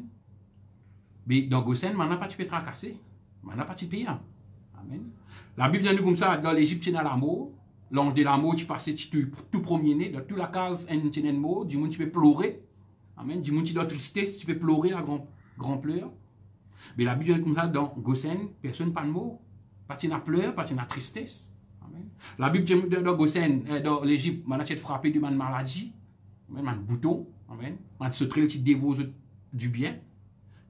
Mais dans Goshen, maintenant tu peux tracasser. Maintenant pas tu peux payer. Amen. La Bible dit nous comme ça, dans l'Égypte, tu as l'amour. L'ange de l'amour, tu passes tout premier-né, dans toute la case, tu as un mot, du monde tu peux pleurer. Amen. Du monde tu as tristesse, tu peux pleurer à grand pleurs. Mais la Bible dit comme ça, dans Goshen, personne pas de mots. Pas tu as pleurs, pas tu as tristesse. Amen. La Bible dit dans Goshen, dans l'Égypte, maintenant tu es frappé de maladie, un bouton, amen. Man se traite, tu dévore du bien.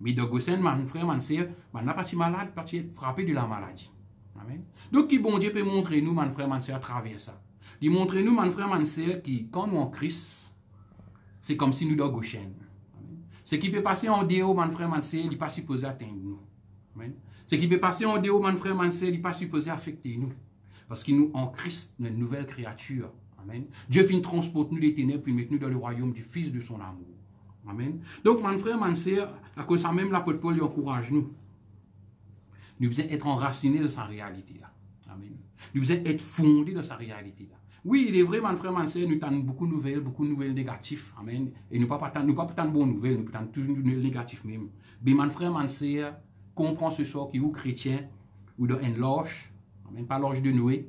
Mais dans Goshen, mon frère, mon sœur, maintenant pas tu malade, pas tu es frappé de la maladie. Amen. Donc, qui bon Dieu peut montrer nous, mon frère, mon sœur, à travers ça. Il montre nous, mon frère, mon sœur, qui, quand nous en Christ, c'est comme si nous dans Goshen. Ce qui peut passer en dehors, mon frère, mon sœur, il n'est pas supposé atteindre nous. Amen. Ce qui peut passer en dehors, mon frère, mon sœur, il n'est pas supposé affecter nous. Parce que nous, en Christ, nous sommes une nouvelle créature. Amen. Dieu finit transporter nous des ténèbres, puis mettre nous dans le royaume du Fils de son amour. Amen. Donc, mon frère, mon sœur, à cause de ça même, l'apôtre Paul encourage nous. Nous devons être enracinés de sa réalité-là. Amen. Nous devons être fondés de sa réalité-là. Oui, il est vrai, mon frère, mon sœur, nous avons beaucoup de nouvelles négatives. Amen. Et nous ne pas tant de bonnes nouvelles, nous avons toujours de nouvelles négatives même. Mais mon frère, mon sœur, comprend ce soir que vous, chrétiens, ou dans une loge, amen, pas loge de Noé,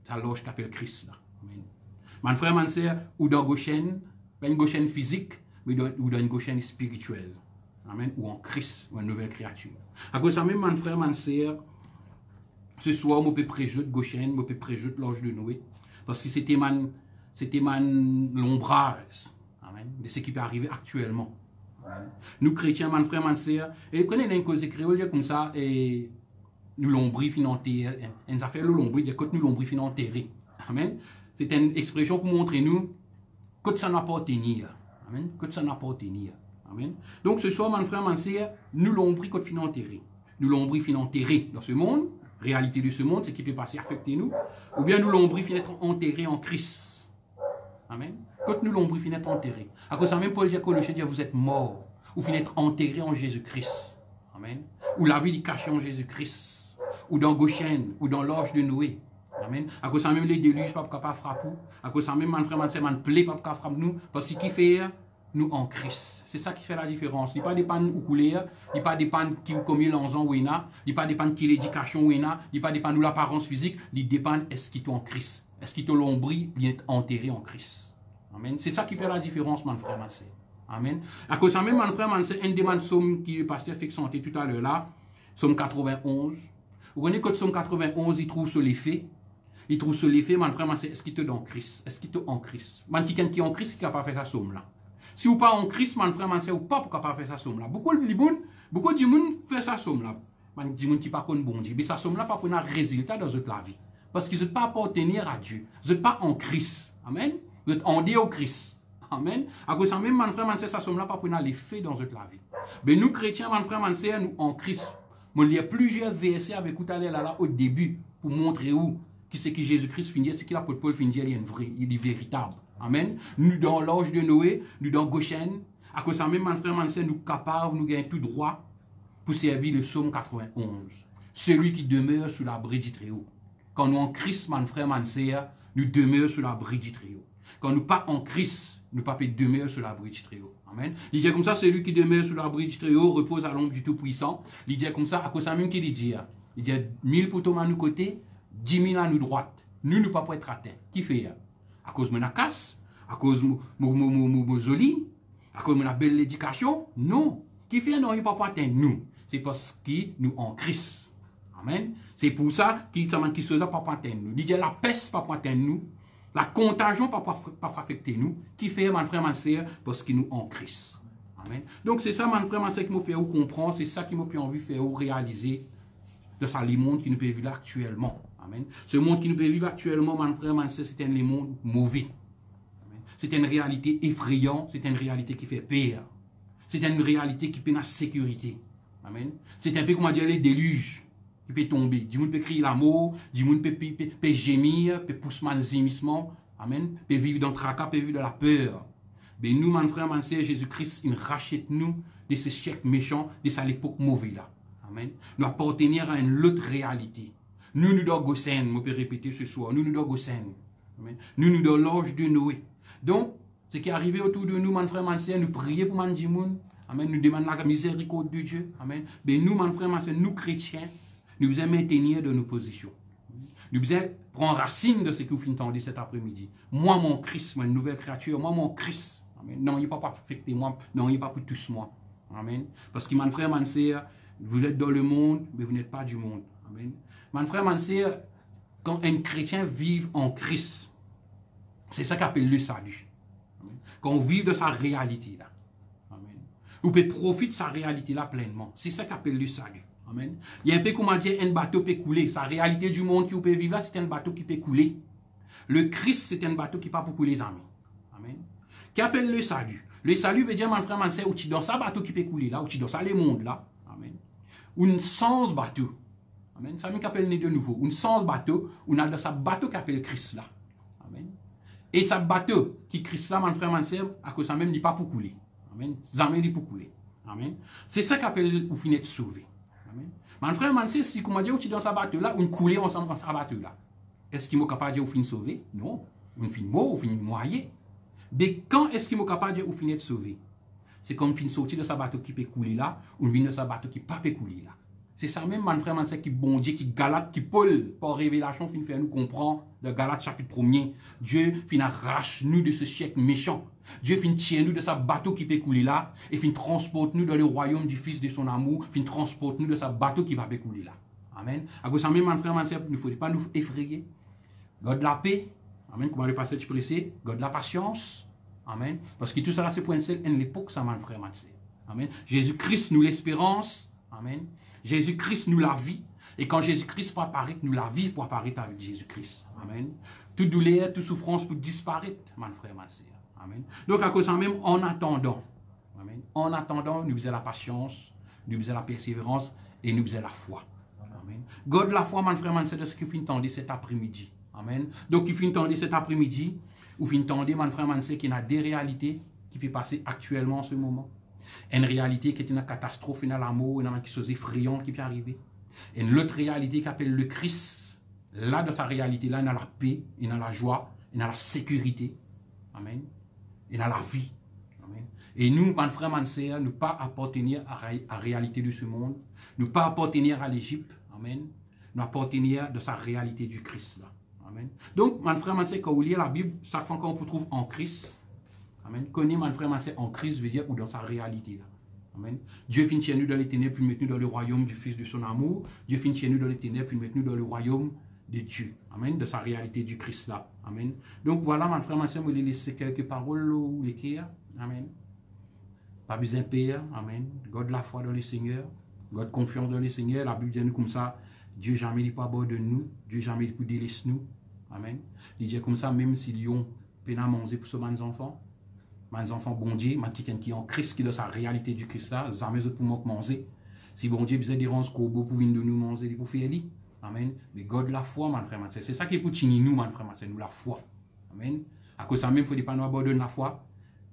c'est la loge qu'appelle Christ. Là. Amen. Mon frère, mon sœur, ou dans Goshen, pas une Goshen physique, mais ou dans une Goshen spirituelle. Amen. Ou en Christ, ou une nouvelle créature. À cause de ça même, mon frère, mon sœur, Ce soir, je peux préjeter Goshen, je peux préjeter l'ange de Noé. Parce que c'était l'ombrage. Amen. De ce qui peut arriver actuellement. Amen. Nous, chrétiens, mon frère, mon sœur, et quand on a une cause créole comme ça, et nous l'ombri financier, une affaire le l'ombri, dire que nous l'ombri financier. Amen. C'est une expression pour montrer nous que ça n'a pas tenir. Amen. Que ça n'a pas tenir. Amen. Donc ce soir, mon frère, mon sœur, nous l'ombri que financier. Nous l'ombri financier dans ce monde. Réalité de ce monde, ce qui peut passer affecter nous, ou bien nous l'ombri finit enterré en Christ. Amen. Quand nous l'ombri finit enterré. À cause de ça, même Paul dit à Colossiens, vous êtes morts, ou finit enterré en Jésus-Christ. Amen. Ou la vie est cachée en Jésus-Christ, ou dans Goshen, ou dans l'orge de Noé. Amen. À cause de ça, même les déluges, pas capable de frapper. À cause de ça, même mon frère, mon sœur, mon plaît, pas capable de frapper nous, parce que qui fait nous en Christ. C'est ça qui fait la différence. Il ne dépend pas de où couler, il ne dépend pas qui commet l'enzon ou il ne dépend pas de qui l'éducation ou il ne dépend de l'apparence physique, il dépend est-ce qu'il est en Christ. Est-ce qu'il est l'ombri, il est enterré en Christ. Amen. C'est ça qui fait la différence, mon frère, mon sœur. Amen. À cause de ça, même, mon frère, mon sœur, un des psaumes qui le pasteur fait chanter tout à l'heure là, psaume 91. Vous connaissez que le psaume 91, il trouve sur les faits. Il trouve sur les faits, mon frère, mon sœur, est-ce qu'il est en Christ? Est-ce qu'il est en Christ? Qui est en Christ, qui n'a pas fait sa somme là. Si vous pas en Christ, mon frère, mon sœur, vous pas capable de faire sa somme là. Beaucoup de gens font sa somme là. Des gens qui ne pas bon Dieu. Mais sa somme là, pas pour un résultat dans votre vie. Parce qu'ils ne sont pas appartenir à Dieu. Vous n'êtes pas en Christ. Amen. Vous êtes en Dieu au Christ. Amen. À cause de ça, même, mon frère, mon sœur, sa somme là, pas pour un effet dans votre vie. Mais nous, chrétiens, mon frère, mon sœur, nous en Christ. Il y a plusieurs versets avec vous là au début pour montrer où qui c'est que Jésus-Christ finit, c'est qu'il a pour Paul finit, il est véritable. Amen. Nous dans l'orge de Noé, nous dans Goshen, à cause de ça même, mon frère, mon sœur, nous capables, nous gagnons tout droit pour servir le psaume 91. Celui qui demeure sous l'abri du Très-Haut. Quand nous en Christ, mon frère, mon sœur, nous demeurons sous l'abri du Très-Haut. Quand nous pas en Christ, nous pas demeurons sous l'abri du Très-Haut. Amen. Il dit comme ça, celui qui demeure sous l'abri du Très-Haut repose à l'ombre du Tout-Puissant. Il dit comme ça, à cause de ça même qu'il dit, il dit 1000 pour à nous côté, 10 000 à nous droite. Nous ne pas être atteints. Qui fait à cause de ma casse, à cause de mon joli, à cause de ma belle éducation? Non. Qui fait non, il ne peut pas atteindre nous. C'est parce que nous en Christ. Amen. C'est pour ça qu'il qui se pas atteindre nous. Il dit la peste pas atteindre nous. La contagion pas affecter nous. Qui fait, mon frère, ma sœur, parce que nous en Christ. Amen. Donc c'est ça, mon frère, ma sœur, qui m'a fait comprendre. C'est ça qui m'a envie de faire réaliser de ça, les mondes qui nous peuvent vivre actuellement. Amen. Ce monde qui nous peut vivre actuellement, mon frère, ma sœur, c'est un monde mauvais. C'est une réalité effrayante, c'est une réalité qui fait peur. C'est une réalité qui peut la sécurité. Amen. C'est un peu comme on dit les déluges qui peut tomber. Du monde peut crier la mort, du monde peut gémir, peut pousser mal gémissement. Amen. Peut vivre dans le tracas, peut vivre dans la peur. Mais nous, mon frère, mon sœur, Jésus-Christ, il rachète nous de ce chèque méchant, de cette époque mauvaise là. Amen. Nous appartenir à une autre réalité. Nous dans Goshen, je peux répéter ce soir, nous dans Goshen. Amen. Nous dans l'orge de Noé. Donc, ce qui est arrivé autour de nous, mon frère, mon sœur, nous prions pour mon Dimoun. Amen. Nous demandons la miséricorde de Dieu. Amen. Mais nous, mon frère, mon sœur, nous chrétiens, nous devons maintenir de nos positions. Nous devons prendre racine de ce que vous entendez cet après-midi. Moi, mon Christ, moi, une nouvelle créature, moi, mon Christ. Amen. Non, il n'est pas affecté moi. Non, il n'est pas pour tous moi. Amen. Parce que, mon frère, mon sœur, vous êtes dans le monde, mais vous n'êtes pas du monde. Amen. Mon frère, mon sœur, quand un chrétien vit en Christ, c'est ça qu'appelle le salut. Amen. Quand on vit de sa réalité là. Amen. Vous pouvez profiter de sa réalité là pleinement. C'est ça qu'appelle le salut. Amen. Il y a un peu comment dire, un bateau peut couler. Sa réalité du monde qui vous peut vivre là, c'est un bateau qui peut couler. Le Christ, c'est un bateau qui ne peut pas pour couler les amis. Amen. Qui appelle le salut. Le salut veut dire, mon frère, mon sœur, où tu dans sa bateau qui peut couler là, où tu dans ça les mondes là. Amen. Ou une sans bateau. Amen. Ça nous appelle de nouveau. Une sans bateau, on a dans sa bateau qui appelle Christ là. Amen. Et sa bateau qui Christ là, mon frère, mon sœur, à cause ça même, n'est pas pour couler. Amen. Jamais il est pour couler. Amen. C'est ça qu'appelle ou finir de sauver. Amen. Mon frère, mon sœur, si comment dire, tu dans sa bateau là, on couler ensemble dans sa bateau là. Est-ce qu'il est capable de dire ou finir de sauver? Non. On finit mort, on finit noyé. Mais quand est-ce qu'il est capable de dire ou finir de sauver? C'est comme finir sortir de sa bateau qui peut couler là, ou finir de sa bateau qui ne peut pas couler là. C'est ça même, mon frère, mon sœur, qui bon Dieu, qui Galate, qui Paul, par révélation, fin faire nous comprendre, de Galate chapitre 1er. Dieu fin arrache nous de ce chèque méchant. Dieu fin tient nous de sa bateau qui peut couler là, et fin transporte nous dans le royaume du Fils de son amour, fin transporte nous de sa bateau qui va couler là. Amen. À cause de ça, même, mon frère, mon soeur, il ne faut pas nous effrayer. God de la paix. Amen. Comment le passage précédent. God de la patience. Amen. Parce que tout cela, c'est pour une époque, ça, mon frère, mon soeur. Amen. Jésus-Christ, nous l'espérance. Amen. Jésus-Christ, nous la vie. Et quand Jésus-Christ peut apparaître, nous la vie pour apparaître avec Jésus-Christ. Amen. Toute douleur, toute souffrance pour disparaître, mon frère, ma soeur. Amen. Donc, à cause de ça, même en attendant, amen. En attendant, nous faisons la patience, nous faisons la persévérance et nous faisons la foi. Amen. God, la foi, mon frère, c'est de ce qu'il finit entendre cet après-midi. Amen. Donc, il finit entendre cet après-midi, ou finit entendre, mon frère, c'est qu'il y a des réalités qui peuvent passer actuellement en ce moment. Une réalité qui est une catastrophe, une amour, une chose effrayante qui peut arriver. Et une autre réalité qui appelle le Christ. Là, dans sa réalité, là, il y a la paix, il y a la joie, il y a la sécurité. Amen. Il y a la vie. Amen. Et nous, mon frère, mon sœur, nous pas appartenir à la réalité de ce monde. Nous pas appartenir à l'Égypte. Amen. Nous appartenir de sa réalité du Christ. Là. Amen. Donc, mon frère, mon sœur, quand vous lisez la Bible, chaque fois qu'on vous trouve en Christ, amen. Connaît, mon frère, mon sœur, en Christ veut dire ou dans sa réalité. Là. Amen. Dieu finit chez nous dans les ténèbres, puis met nous dans le royaume du Fils de son amour. Dieu finit chez nous dans les ténèbres, puis met nous dans le royaume de Dieu. Amen. De sa réalité du Christ là. Amen. Donc voilà, mon frère, ma soeur, je vais laisser quelques paroles ou l'écrire. Amen. Pas besoin de père. Amen. God la foi dans le Seigneur. God confiance dans le Seigneur. La Bible dit nous comme ça. Dieu jamais n'est pas bord de nous. Dieu jamais ne délaisse nous. Amen. Il dit comme ça, même s'ils ont peine à manger pour ce enfants. Mes enfants, bon Dieu, quelqu'un qui est en Christ, qui est dans sa réalité du Christ là, jamais pour moi manger. Si bon Dieu besoin de rendre corbeau pour venir de nous manger, pour faire lui. Amen. Mais God la foi, mon frère, c'est ça qui est pour nous, mon frère, c'est nous la foi. Amen. À cause de ça même, il ne faut pas nous abandonner la foi.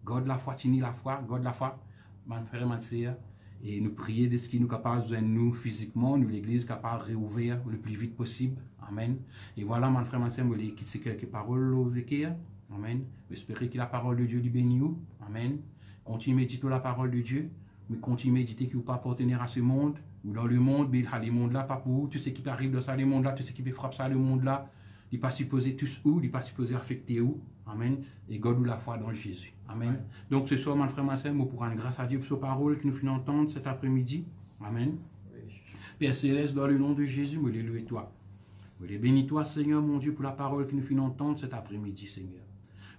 God la foi, tini la foi, God la foi, mon frère, mon sœur. Et nous prier de ce qui nous est capable de nous physiquement, nous l'église capable de réouvrir le plus vite possible. Amen. Et voilà, mon frère, mon sœur, je vais quitter quelques paroles au vécu. Amen. J'espère que la parole de Dieu lui bénit nous. Amen. Continuez à méditer la parole de Dieu. Mais continuez à méditer que vous ne pouvez pas appartenir à ce monde. Ou dans le monde, mais le monde là, pas pour vous. Tout ce qui peut arriver dans ça, le monde là, tout ce qui peut frapper ça, le monde là, il n'est pas supposé tous où, il n'est pas supposé affecter où. Amen. Et God ou la foi dans Jésus. Amen. Ouais. Donc ce soir, mon frère, ma soeur, pour rendre grâce à Dieu pour sa parole que nous finissons d'entendre cet après-midi. Amen. Père Céleste, dans le nom de Jésus, me les loue toi. Me les bénis toi, Seigneur, mon Dieu, pour la parole que nous finissons d'entendre cet après-midi, Seigneur.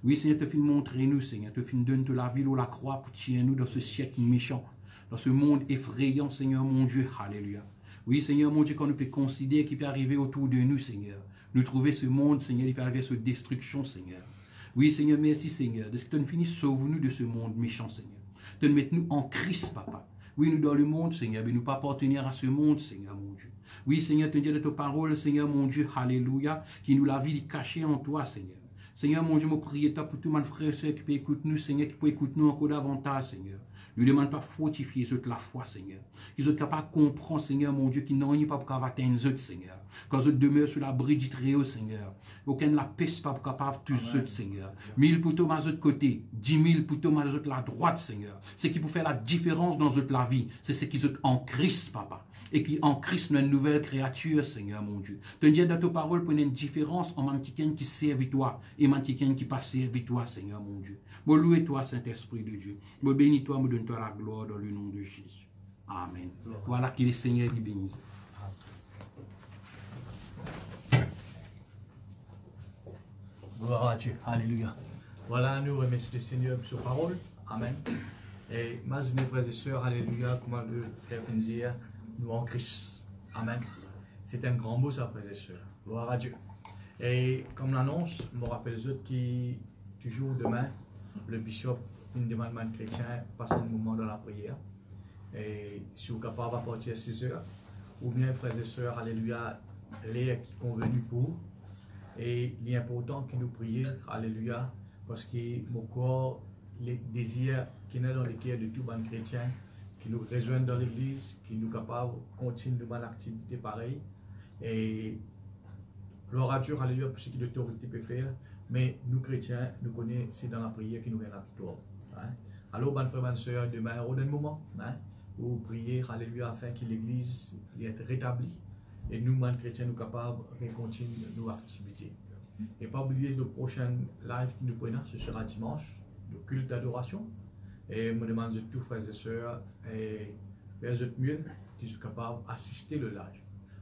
Oui, Seigneur, te fin montrer nous, Seigneur, te fin donner de la ville ou la croix pour tirer nous dans ce siècle méchant, dans ce monde effrayant, Seigneur, mon Dieu. Alléluia. Oui, Seigneur, mon Dieu, quand nous peut considérer qu'il peut arriver autour de nous, Seigneur. Nous trouver ce monde, Seigneur, il peut arriver à cette destruction, Seigneur. Oui, Seigneur, merci, Seigneur, de ce que tu nous finis, sauve-nous de ce monde méchant, Seigneur. De nous mettre nous en Christ, Papa. Oui, nous dans le monde, Seigneur, mais nous pas appartenir à ce monde, Seigneur, mon Dieu. Oui, Seigneur, te dire de ta parole, Seigneur, mon Dieu, alléluia, qui nous la vie cachée en toi, Seigneur. Seigneur, mon Dieu, je prie pour tout mon frère et soeur qui peut écouter nous, Seigneur, qui peut écouter nous encore davantage, Seigneur. Nous demandons pas fortifier la foi, Seigneur. Qu'ils soient capables de comprendre, Seigneur, mon Dieu, qui n'ont pas pour atteindre eux, Seigneur. Quand ils demeurent sur l'abri du Très-Haut, Seigneur. Aucun la peste pas capable de tous eux, Seigneur. 1000 pour Thomas de l'autre côté, 10 000 pour Thomas de la droite, Seigneur. Ce qui peut faire la différence dans la vie, c'est ce qu'ils sont en Christ, Papa. Et qui en Christ, une nouvelle créature, Seigneur, mon Dieu. Te dire dans ta parole pour une différence en quelqu'un qui servi toi et quelqu'un qui pas servi toi, Seigneur, mon Dieu. Me louer toi, Saint-Esprit de Dieu. Me bénis toi, me donne toi la gloire dans le nom de Jésus. Amen. Voilà qui le Seigneur lui bénisse. Gloire à Dieu. Alléluia. Voilà, nous remercions le Seigneur pour sa parole. Amen. Et mes frères et sœurs, alléluia, comment le frère dire, nous en Christ. Amen. C'est un grand mot, ça, frères et sœurs. Gloire à Dieu. Et comme l'annonce, je me rappelle les autres qui, toujours demain, le bishop, une demande de chrétien, passe un moment dans la prière. Et si vous êtes capable à partir de 6 heures, ou bien, frères et sœurs, alléluia, l'air qui est convenu pour vous. Et il est important que nous prions, alléluia, parce que mon corps, les désirs qui sont dans les cœurs de tout bon chrétien, qui nous rejoignent dans l'église, qui nous capables de continuer de bonne activité pareille. Et gloire à Dieu, alléluia, pour ce que l'autorité peut faire. Mais nous chrétiens, nous connaissons, c'est dans la prière que nous gagnons la victoire. Hein? Alors, bonne frère, bonne soeur, demain, au dernier moment, hein, vous priez, alléluia, afin que l'église soit rétablie. Et nous, les chrétiens, nous sommes capables de continuer nos activités. Et pas oublier le prochain live qui nous prenons, ce sera dimanche, le culte d'adoration. Et je me demande de tous frères et sœurs, et vers eux mieux, qui sont capables d'assister le live.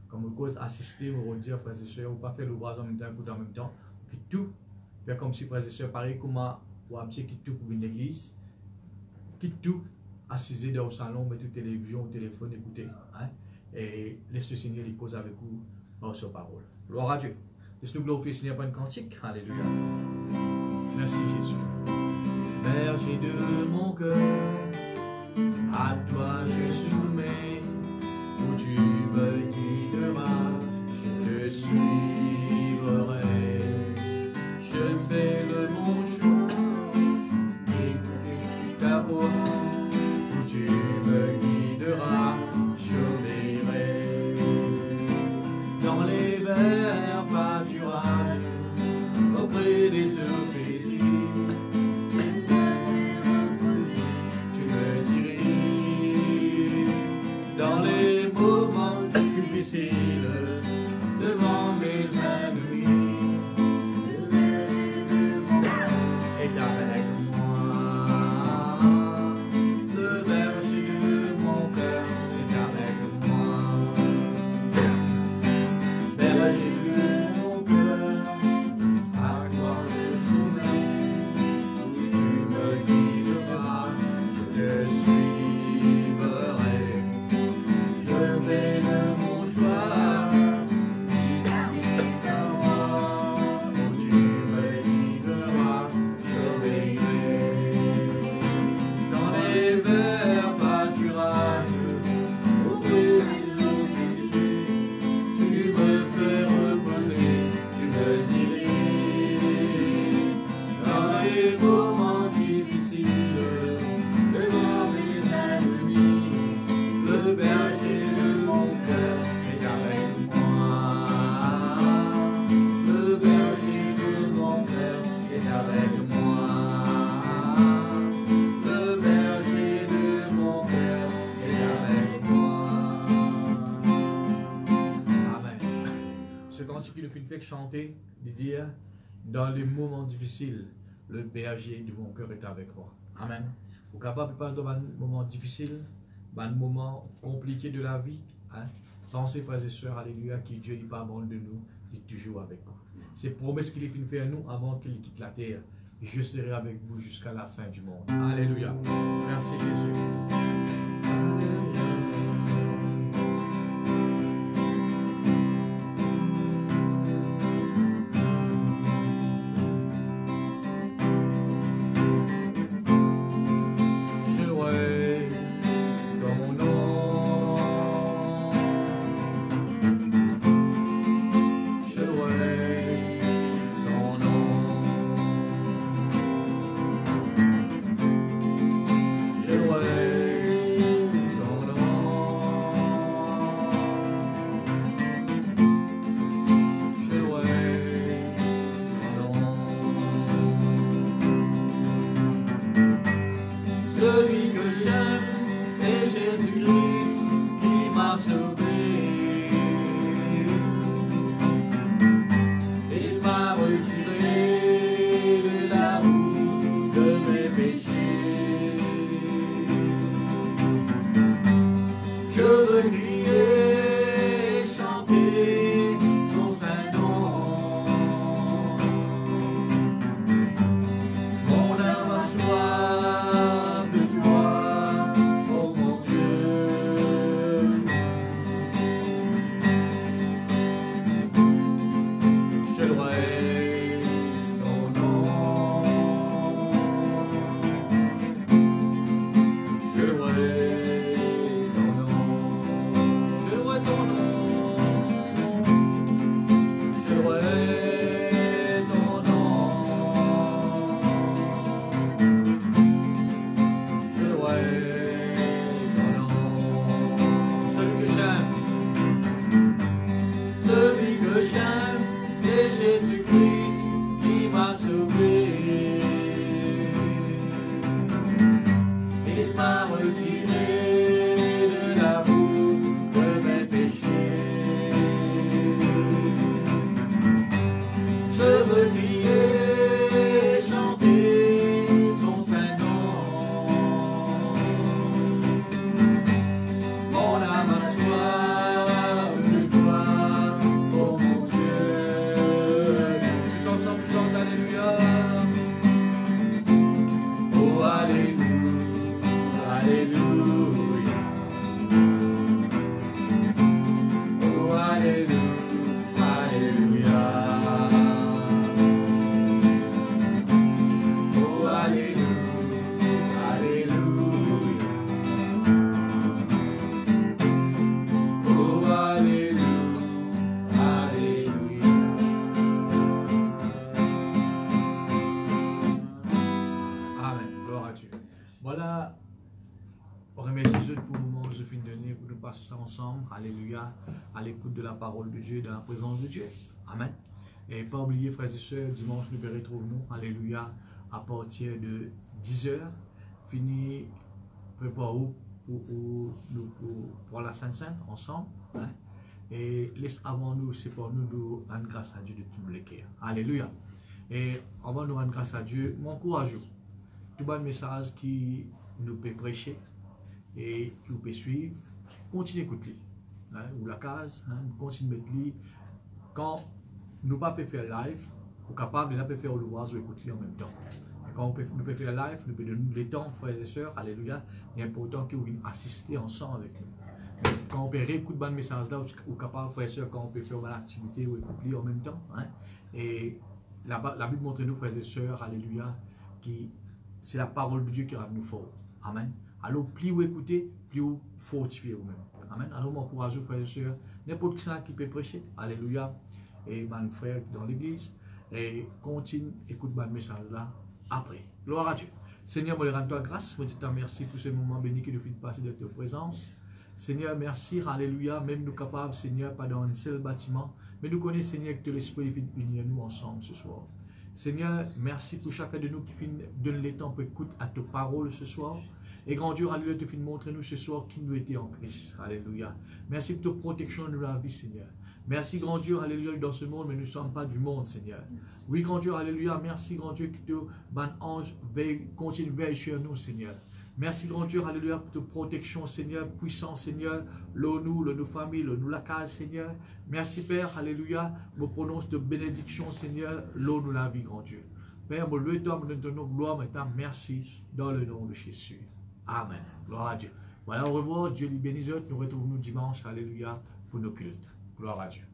comme on cause assister, on va dire, frères et sœurs, ou pas faire l'ouvrage en même temps, écouter en même temps, puis tout, faire comme si, frères et sœurs, pareil, comment, ou un petit quitte tout pour une église, quitte tout, assisé dans le salon, mettre la télévision, au téléphone, écouter, hein, et laisse le Seigneur les causes avec vous par sa parole. Gloire à Dieu. Laisse-nous glorifier le Seigneur par une cantique. Alléluia. Merci Jésus. Berger de mon cœur, à toi je soumets, où tu me guideras, je te suivrai. Je fais le bon choix, écoute ta voix, où tu me guideras, j'obéirai. Dans les verts pâturages, auprès des eaux paisibles, tu me diriges. Dans les moments difficiles, devant mes ennemis, est avec moi. Le berger de mon cœur est avec moi. Berger de mon cœur, à toi je soumets, où tu me guideras, je te suivrai. Je fais le bon choix, guide ta voix, où tu me guideras, j'obéirai. Dans les verts pâturages, auprès des eaux paisibles, tu me fais reposer, tu me diriges. Dans les moments difficiles, devant mes ennemis, le berger de mon cœur est avec moi. Le berger de mon cœur est avec moi. Le berger de mon cœur est avec moi. Amen. Ce cantique qui nous fait chanter, de dire, dans les moments difficiles, le berger de mon cœur est avec moi. Amen. Vous êtes capable de passer dans un moment difficile, un moment compliqué de la vie, hein? Pensez, frères et sœurs, alléluia, que Dieu n'est pas bon de nous, il est toujours avec nous. C'est promesse qu'il est fait faire à nous avant qu'il quitte la terre. Je serai avec vous jusqu'à la fin du monde. Alléluia. Merci Jésus. Je louerai ton nom. Je louerai ton nom. Je louerai ton nom. Je louerai ton nom. Celui que j'aime, c'est Jésus-Christ qui m'a sauvé. Il m'a retiré de la roue de mes péchés. Je veux crier et chanter son saint nom. Mon âme a soif de toi, oh mon Dieu. Je louerai ton nom. Voilà, on remercie Dieu pour le moment où je finis de donner pour nous passer ensemble, alléluia, à l'écoute de la parole de Dieu, dans la présence de Dieu. Amen. Et pas oublier, frères et sœurs, dimanche nous retrouvons, alléluia, à partir de 10h, fini, préparez-vous pour la Sainte-Sainte ensemble. Hein? Et laisse avant nous, c'est pour nous rendre grâce à Dieu de tout le cœur. Alléluia. Et avant de rendre grâce à Dieu, m'encourage. Tout bon message qui nous peut prêcher et qui nous peut suivre, continuez à écouter. Hein, ou la case, hein, continuez à mettre. Quand nous ne pouvons pas faire live, nous sommes capables de faire le voir ou écouter en même temps. Et quand nous pouvons faire live, nous pouvons donner le temps, frères et sœurs, alléluia, il est important que vous assistiez ensemble avec nous. Quand on peut réécouter le message là, ou capable, frères et sœurs, quand on peut faire une activité ou écouter en même temps. Hein, et la Bible montre nous, frères et sœurs, alléluia, qui c'est la parole de Dieu qui rend nous forts. Amen. Alors, plus vous écoutez, plus vous fortifiez vous-même. Amen. Alors, m'encourage, frères et sœurs, n'importe qui peut prêcher. Alléluia. Et mon frère dans l'église. Et continue, écoute mon message là après. Gloire à Dieu. Seigneur, moi, je rends toi grâce. Moi, je te remercie pour ce moment béni que nous fait passer de ta présence. Seigneur, merci, alléluia, même nous capables, Seigneur, pas dans un seul bâtiment, mais nous connaissons, Seigneur, que l'Esprit vient unir nous ensemble ce soir. Seigneur, merci pour chacun de nous qui donne le temps pour écouter à ta parole ce soir. Et grand Dieu, alléluia, tu finis montrer nous ce soir qui nous était en Christ. Alléluia. Merci pour ta protection de la vie, Seigneur. Merci, grand Dieu, alléluia, dans ce monde, mais nous ne sommes pas du monde, Seigneur. Oui, grand Dieu, alléluia, merci, grand Dieu, que ton ange continue de veiller sur nous, Seigneur. Merci, grand Dieu, alléluia, pour ta protection, Seigneur, puissant, Seigneur, nos familles, nous la case, Seigneur. Merci, Père, alléluia, me prononce de bénédiction, Seigneur, nous la vie, grand Dieu. Père, me le temps, me donne gloire, maintenant, merci, dans le nom de Jésus. Amen. Gloire à Dieu. Voilà, au revoir, Dieu les bénisse, nous retrouvons dimanche, alléluia, pour nos cultes. Gloire à Dieu.